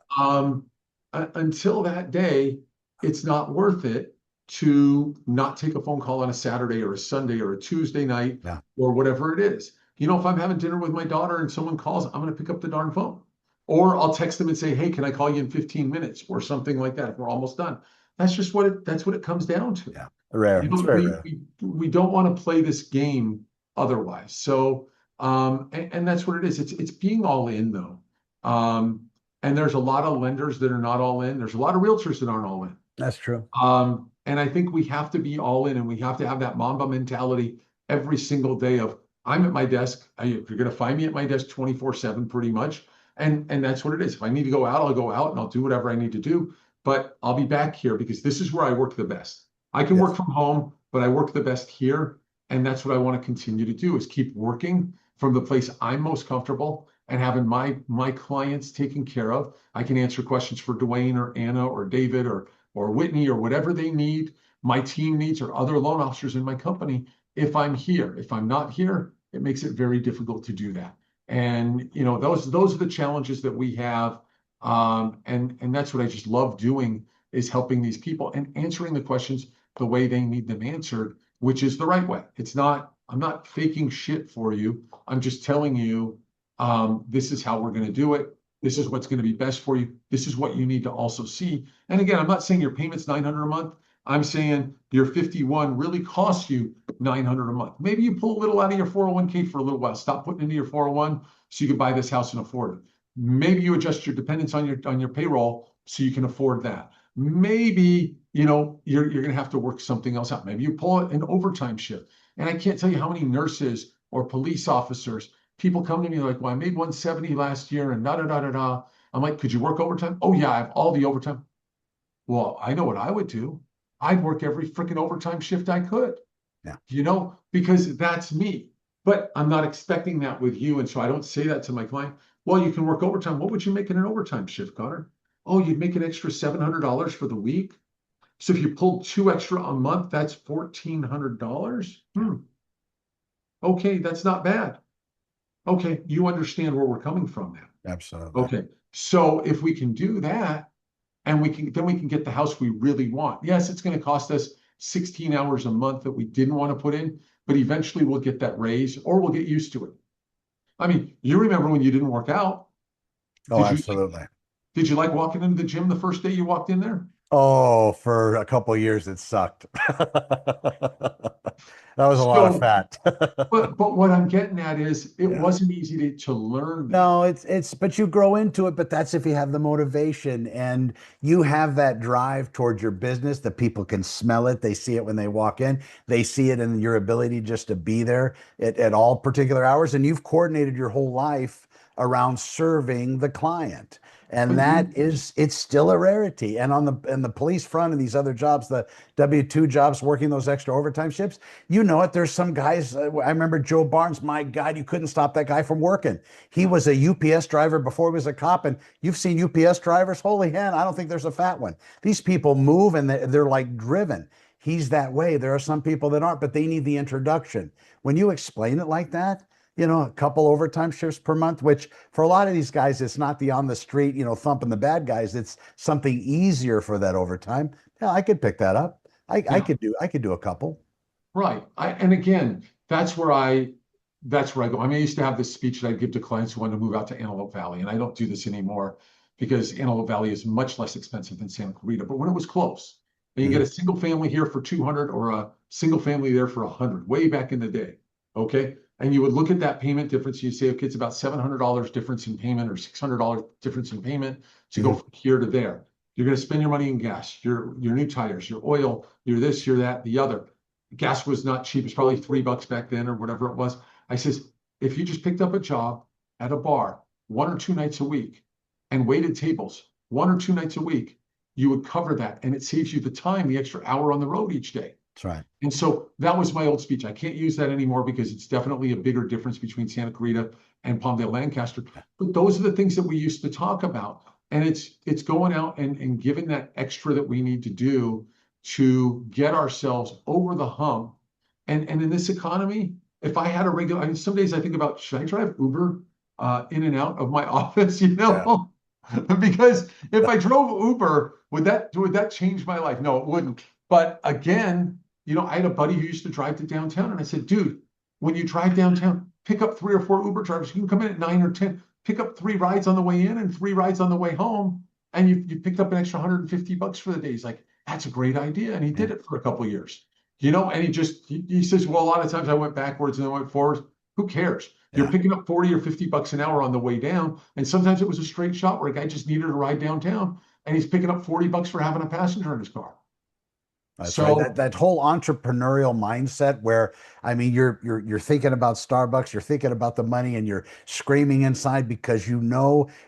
Until that day, it's not worth it to not take a phone call on a Saturday or a Sunday or a Tuesday night or whatever it is. If I'm having dinner with my daughter and someone calls, I'm going to pick up the darn phone. Or I'll text them and say, hey, can I call you in 15 minutes or something like that if we're almost done. That's just what it comes down to. Yeah, rare. It's very rare. We don't want to play this game otherwise. So, and that's what it is. It's being all in though. And there's a lot of lenders that are not all in. There's a lot of realtors that aren't all in. That's true. And I think we have to be all in, and we have to have that Mamba mentality every single day of, I'm at my desk. You're going to find me at my desk 24/7 pretty much. And that's what it is. If I need to go out, I'll go out and I'll do whatever I need to do. But I'll be back here because this is where I work the best. I can work from home, but I work the best here. And that's what I want to continue to do, is keep working from the place I'm most comfortable and having my clients taken care of. I can answer questions for Dwayne or Anna or David or Whitney or whatever they need, my team needs, or other loan officers in my company. If I'm here, if I'm not here, it makes it very difficult to do that. And those are the challenges that we have, and that's what I just love doing, is helping these people and answering the questions the way they need them answered, which is the right way. I'm not faking shit for you. I'm just telling you, this is how we're going to do it. This is what's going to be best for you. This is what you need to also see. And again, I'm not saying your payment's $900 a month. I'm saying your 51 really costs you $900 a month. Maybe you pull a little out of your 401k for a little while. Stop putting into your 401 so you can buy this house and afford it. Maybe you adjust your dependence on your payroll so you can afford that. Maybe you're going to have to work something else out. Maybe you pull an overtime shift. And I can't tell you how many nurses or police officers, people come to me like, well, I made 170 last year and da-da-da-da-da. I'm like, could you work overtime? Oh yeah, I have all the overtime. Well, I know what I would do. I'd work every freaking overtime shift I could, because that's me. But I'm not expecting that with you. And so I don't say that to my client. Well, you can work overtime. What would you make in an overtime shift, Connor? Oh, you'd make an extra $700 for the week. So if you pulled 2 extra a month, that's $1,400. Okay, that's not bad. Okay, you understand where we're coming from now. Absolutely. Okay, so if we can do that, and we can get the house we really want. Yes, it's going to cost us 16 hours a month that we didn't want to put in, but eventually we'll get that raise, or we'll get used to it. I mean, you remember when you didn't work out? Oh, absolutely. Did you like walking into the gym the first day you walked in there? Oh, for a couple of years it sucked. That was a lot of So, fat. but what I'm getting at is it Yeah. wasn't easy to learn that. No, but you grow into it, but that's if you have the motivation and you have that drive towards your business that people can smell it. They see it when they walk in. They see it in your ability just to be there at all particular hours. And you've coordinated your whole life around serving the client. And But that you, is, it's still a rarity. And on the police front and these other jobs, the W-2 jobs, working those extra overtime shifts, you know it. There's some guys, I remember Joe Barnes, my God, you couldn't stop that guy from working. He was a UPS driver before he was a cop, and you've seen UPS drivers. Holy hen, I don't think there's a fat one. These people move and they're like driven. He's that way. There are some people that aren't, but they need the introduction. When you explain it like that, a couple overtime shifts per month, which for a lot of these guys, it's not the on the street, thumping the bad guys. It's something easier for that overtime. Yeah, I could pick that up. I, I yeah. could do, I could do a couple. Right. And again, that's where I go. I mean, I used to have this speech that I give to clients who want to move out to Antelope Valley, and I don't do this anymore because Antelope Valley is much less expensive than Santa Clarita. But when it was close, and you get a Mhm. single family here for 200 or a single family there for 100, way back in the day. Okay. And you would look at that payment difference. You say, okay, it's about $700 difference in payment or $600 difference in payment to go Mhm. from here to there. You're going to spend your money in gas, your new tires, your oil, your this, your that, the other. Gas was not cheap. It's probably $3 back then or whatever it was. I says, if you just picked up a job at a bar 1 or 2 nights a week and waited tables 1 or 2 nights a week, you would cover that. And it saves you the time, the extra hour on the road each day. That's right. And so that was my old speech. I can't use that anymore because it's definitely a bigger difference between Santa Clarita and Palmdale Lancaster. But those are the things that we used to talk about. And it's going out and giving that extra that we need to do to get ourselves over the hump. And in this economy, if I had a regular, I mean, some days I think about, should I drive Uber in and out of my office, Yeah. Because if I drove Uber, would that change my life? No, it wouldn't. But again, I had a buddy who used to drive to downtown, and I said, dude, when you drive downtown, pick up 3 or 4 Uber drivers. You can come in at 9 or 10, pick up 3 rides on the way in and 3 rides on the way home, and you picked up an extra $150 for the day. He's like, that's a great idea, and he Yeah. did it for a couple of years. And he says, well, a lot of times I went backwards and then went forwards. Who cares? You're Yeah. picking up 40 or $50 an hour on the way down, and sometimes it was a straight shot where a guy just needed a ride downtown, and he's picking up $40 for having a passenger in his car. That's right. That So that whole entrepreneurial mindset where I mean you're thinking about Starbucks, you're thinking about the money and you're screaming inside because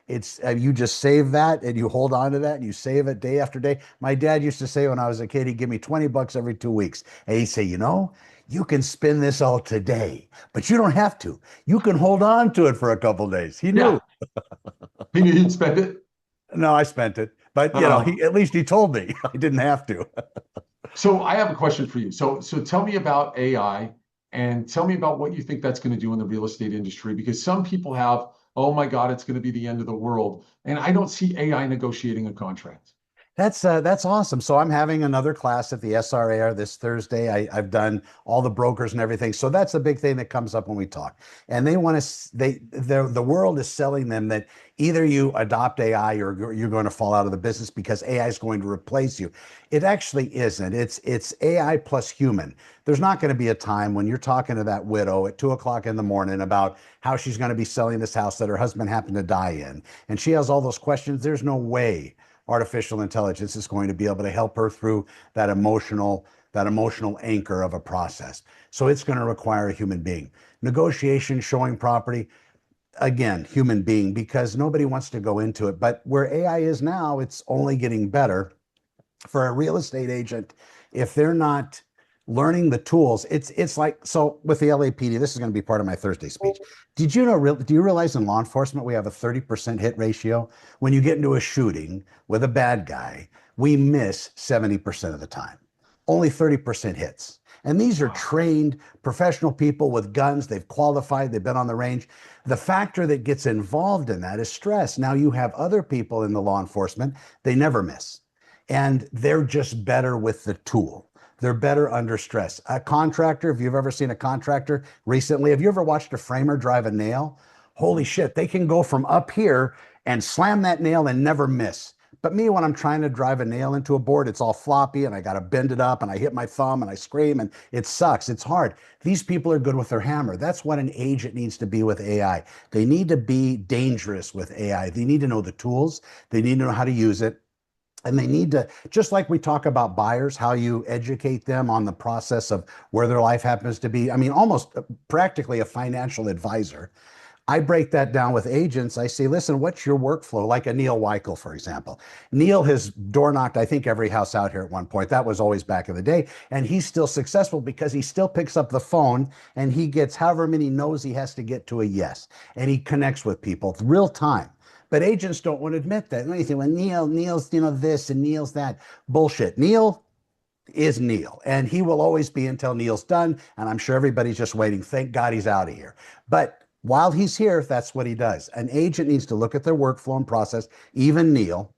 it's you just save that and you hold on to that and you save it day after day. My dad used to say when I was a kid, he'd give me 20 bucks every 2 weeks. And he'd say, you can spend this all today, but you don't have to. You can hold on to it for a couple days. He yeah, knew. he knew he'd spend it. No, I spent it. But Um, he at least he told me I didn't have to. so I have a question for you. So tell me about AI and tell me about what you think that's going to do in the real estate industry, because some people have, oh my God, it's going to be the end of the world. And I don't see AI negotiating a contract. That's awesome. So I'm having another class at the SRAR this Thursday. I've done all the brokers and everything. So that's a big thing that comes up when we talk. And they want to the world is selling them that either you adopt AI or you're going to fall out of the business because AI is going to replace you. It actually isn't. It's AI plus human. There's not going to be a time when you're talking to that widow at 2 o'clock in the morning about how she's going to be selling this house that her husband happened to die in, and she has all those questions. There's no way artificial intelligence is going to be able to help her through that emotional anchor of a process. So it's going to require a human being. Negotiation, showing property, again, human being, because nobody wants to go into it. But where AI is now, it's only getting better for a real estate agent. If they're not learning the tools, it's like, so with the LAPD, this is going to be part of my Thursday speech. Do you realize in law enforcement we have a 30% hit ratio? When you get into a shooting with a bad guy, we miss 70% of the time. Only 30% hits. And these are Wow. trained professional people with guns. They've qualified, they've been on the range. The factor that gets involved in that is stress. Now you have other people in the law enforcement, they never miss. And they're just better with the tool. They're better under stress. A contractor, if you've ever seen a contractor recently, have you ever watched a framer drive a nail? Holy shit, they can go from up here and slam that nail and never miss But me, when I'm trying to drive a nail into a board, it's all floppy and I got to bend it up and I hit my thumb and I scream and it sucks. It's hard. These people are good with their hammer. That's what an agent needs to be with AI. They need to be dangerous with AI. They need to know the tools. They need to know how to use it. And they need to, just like we talk about buyers, how you educate them on the process of where their life happens to be. I mean, almost practically a financial advisor. I break that down with agents. I say, listen, what's your workflow? Like a Neil Weichel, for example. Neil has door knocked, I think, every house out here at one point. That was always back in the day. And he's still successful because he still picks up the phone and he gets however many no's he has to get to a yes. And he connects with people real time. But agents don't want to admit that. Anything, well, Neil's, this and Neil's that. Bullshit. Neil is Neil, and he will always be until Neil's done. And I'm sure everybody's just waiting. Thank God he's out of here. But while he's here, that's what he does. An agent needs to look at their workflow and process, even Neil.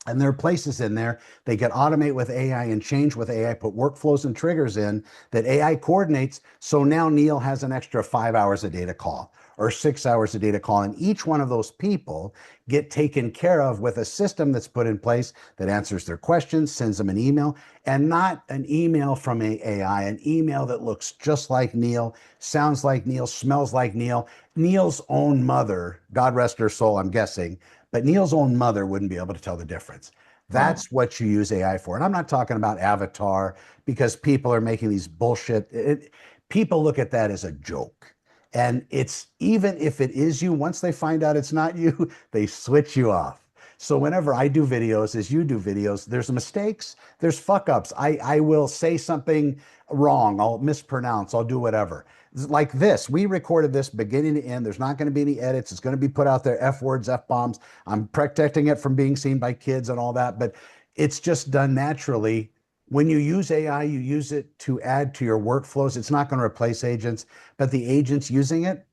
And there are places in there they can automate with AI and change with AI, put workflows and triggers in that AI coordinates. So now Neil has an extra 5 hours a day to call or 6 hours a day to call. And each one of those people get taken care of with a system that's put in place that answers their questions, sends them an email, and not an email from AI, an email that looks just like Neil, sounds like Neil, smells like Neil. Neil's own mother, God rest her soul, I'm guessing, but Neil's own mother wouldn't be able to tell the difference. Wow. That's what you use AI for. And I'm not talking about Avatar because people are making these bullshit. People look at that as a joke. And it's even if it is you, once they find out it's not you, they switch you off. So whenever I do videos, as you do videos, there's mistakes, there's fuck ups. I will say something wrong, I'll mispronounce, I'll do whatever. Like this, we recorded this beginning to end. There's not going to be any edits. It's going to be put out there, F words, F bombs. I'm protecting it from being seen by kids and all that, but it's just done naturally. When you use AI, you use it to add to your workflows. It's not going to replace agents, but the agents using it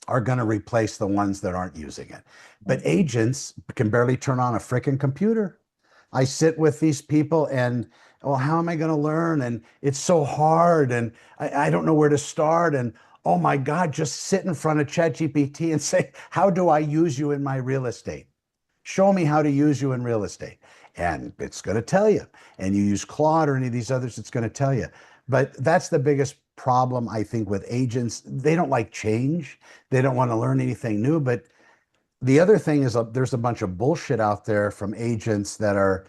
are going to replace the ones that aren't using it. But agents can barely turn on a freaking computer. I sit with these people and, well, how am I going to learn? And it's so hard and I don't know where to start. And oh my God, just sit in front of ChatGPT and say, how do I use you in my real estate? Show me how to use you in real estate. And it's going to tell you. And you use Claude or any of these others, it's going to tell you. But that's the biggest problem, I think, with agents. They don't like change. They don't want to learn anything new. But the other thing is there's a bunch of bullshit out there from agents that are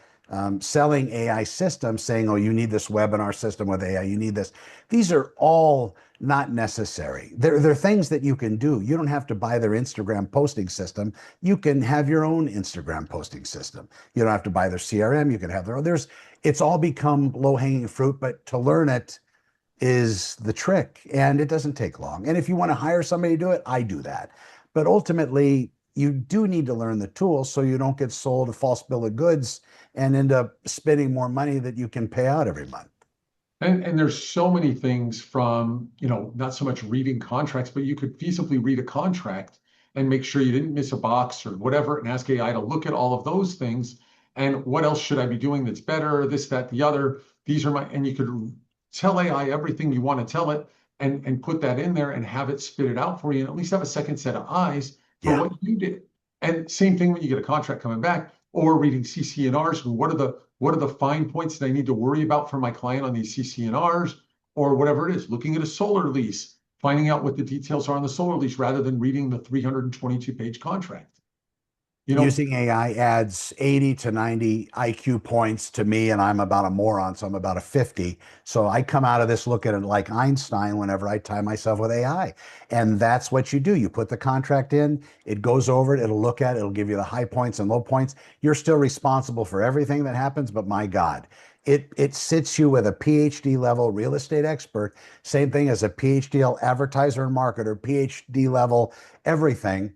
selling AI systems saying, oh, you need this webinar system with AI, you need this. These are all not necessary. They're things that you can do. You don't have to buy their Instagram posting system. You can have your own Instagram posting system. You don't have to buy their CRM. You can have their own. It's all become low-hanging fruit, but to learn it is the trick, and it doesn't take long. And if you want to hire somebody to do it, I do that. But ultimately, you do need to learn the tools so you don't get sold a false bill of goods and end up spending more money that you can pay out every month. And there's so many things from, not so much reading contracts, but you could feasibly read a contract and make sure you didn't miss a box or whatever, and ask AI to look at all of those things. And what else should I be doing that's better? This, that, the other. These are and you could tell AI everything you want to tell it and put that in there and have it spit it out for you and at least have a second set of eyes for Yeah. what you did. And same thing when you get a contract coming back or reading CC&Rs. What are the fine points that I need to worry about for my client on these CC&Rs or whatever it is? Looking at a solar lease, finding out what the details are on the solar lease rather than reading the 322-page contract. Using AI adds 80 to 90 IQ points to me, and I'm about a moron, so I'm about a 50. So I come out of this looking at it like Einstein whenever I tie myself with AI. And that's what you do. You put the contract in, it goes over it, it'll look at it, it'll give you the high points and low points. You're still responsible for everything that happens, but my God, it sits you with a PhD level real estate expert, same thing as a PhD advertiser and marketer, PhD level everything.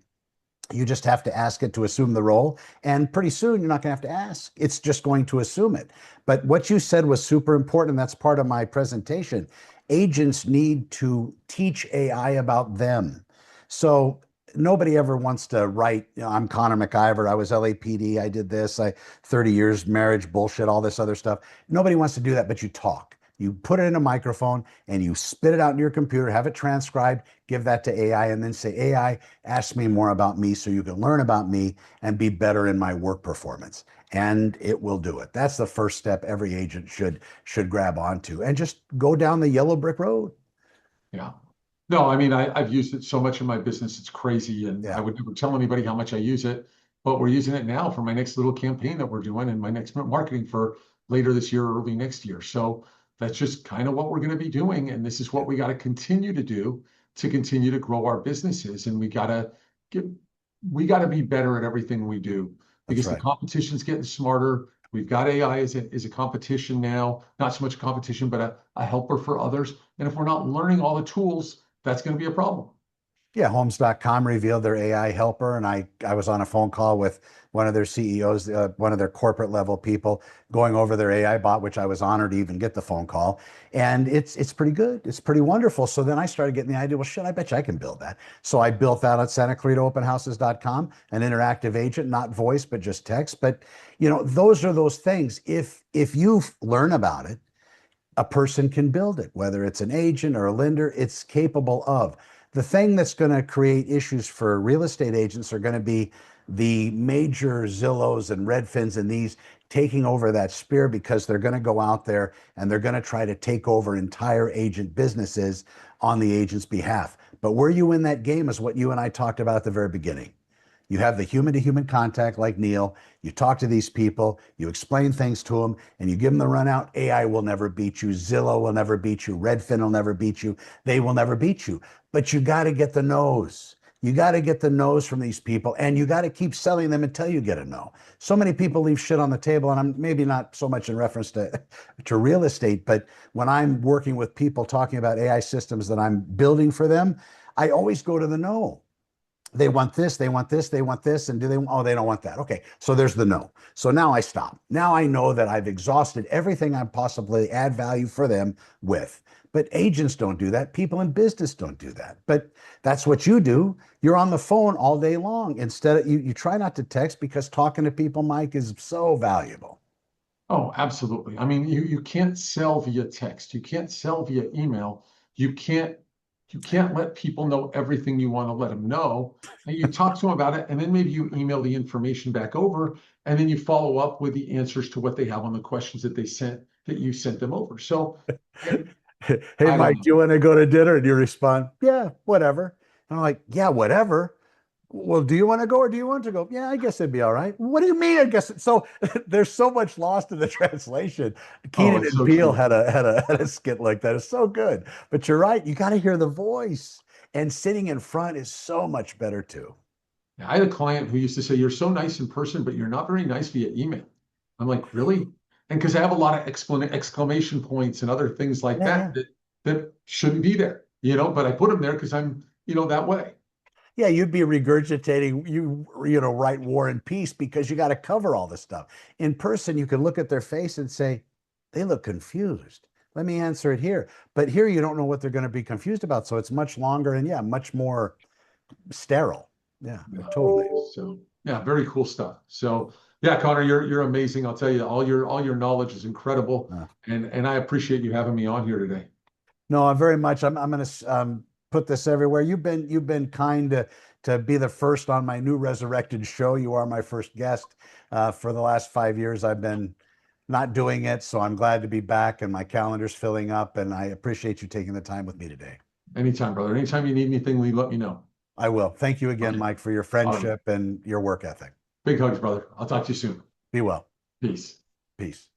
You just have to ask it to assume the role. And pretty soon, you're not going to have to ask. It's just going to assume it. But what you said was super important. And that's part of my presentation. Agents need to teach AI about them. So nobody ever wants to write, I'm Connor McIver. I was LAPD. I did this. 30 years marriage, bullshit, all this other stuff. Nobody wants to do that, but you talk. You put it in a microphone and you spit it out into your computer, have it transcribed, give that to AI, and then say, AI, ask me more about me so you can learn about me and be better in my work performance. and it will do it. That's the first step every agent should grab onto, and just go down the yellow brick road. Yeah. No, I mean, I've used it so much in my business, it's crazy. And I Yeah, would never tell anybody how much I use it, but we're using it now for my next little campaign that we're doing and my next marketing for later this year or early next year. So that's just kind of what we're going to be doing. And this is what we got to continue to do to continue to grow our businesses. And get, we got to be better at everything we do that's because the right. competition's getting smarter. We've got AI as a competition now, not so much a competition, but a helper for others. And if we're not learning all the tools, that's going to be a problem. Yeah, Homes.com revealed their AI helper, and I was on a phone call with one of their CEOs, one of their corporate level people, going over their AI bot, which I was honored to even get the phone call. And it's pretty good. It's pretty wonderful. So then I started getting the idea, well, shit, I bet you I can build that. So I built that on SantaClaritaOpenHouses.com, an interactive agent, not voice, but just text. But those are those things. If you learn about it, a person can build it, whether it's an agent or a lender, it's capable of. The thing that's going to create issues for real estate agents are going to be the major Zillows and Redfins and these taking over that spear, because they're going to go out there and they're going to try to take over entire agent businesses on the agent's behalf. But where you win that game is what you and I talked about at the very beginning. You have the human to human contact like Neil. You talk to these people, you explain things to them, and you give them the runout. AI will never beat you. Zillow will never beat you. Redfin will never beat you. They will never beat you. But you got to get the no's. You got to get the no's from these people, and you got to keep selling them until you get a no. So many people leave shit on the table, and I'm maybe not so much in reference to real estate, but when I'm working with people talking about AI systems that I'm building for them, I always go to the no. They want this, they want this, they want this, and oh, they don't want that. Okay, so there's the no. So now I stop. Now I know that I've exhausted everything I possibly add value for them with. But agents don't do that. People in business don't do that. But that's what you do. You're on the phone all day long. Instead of you try not to text, because talking to people, Mike, is so valuable. Oh, absolutely. I mean, you can't sell via text. You can't sell via email. You can't you can't let people know everything you want to let them know. And you talk to them about it, and then maybe you email the information back over, and then you follow up with the answers to what they have on the questions that you sent them over. So Hey, I don't Mike, know. do you want to go to dinner? And you respond, yeah, whatever. And I'm like, yeah, whatever. Well, do you want to go or do you want to go? Yeah, I guess it'd be all right. What do you mean? I guess so. There's so much lost in the translation. Oh, Keenan it's and so Peele true. had a skit like that. It's so good. But you're right. You got to hear the voice, and sitting in front is so much better too. I had a client who used to say, "You're so nice in person, but you're not very nice via email." I'm like, "Really?" And because I have a lot of exclamation points and other things like Yeah, yeah. that shouldn't be there, but I put them there because I'm, that way. Yeah, you'd be regurgitating, write War and Peace, because you got to cover all this stuff. In person, you can look at their face and say, they look confused. Let me answer it here. But here you don't know what they're going to be confused about. So it's much longer and, yeah, much more sterile. Yeah, Yeah. totally. So yeah, very cool stuff. So yeah, Connor, you're amazing. I'll tell you, all your knowledge is incredible, Uh, and I appreciate you having me on here today. no, I'm very much. I'm going to put this everywhere. You've been kind to be the first on my new resurrected show. You are my first guest. For the last 5 years, I've been not doing it, so I'm glad to be back, and my calendar's filling up. And I appreciate you taking the time with me today. Anytime, brother. Anytime you need anything, Lee, let me know. I will. Thank you again, Okay. Mike, for your All right. friendship and your work ethic. Big hugs, brother. I'll talk to you soon. Be well. Peace. Peace.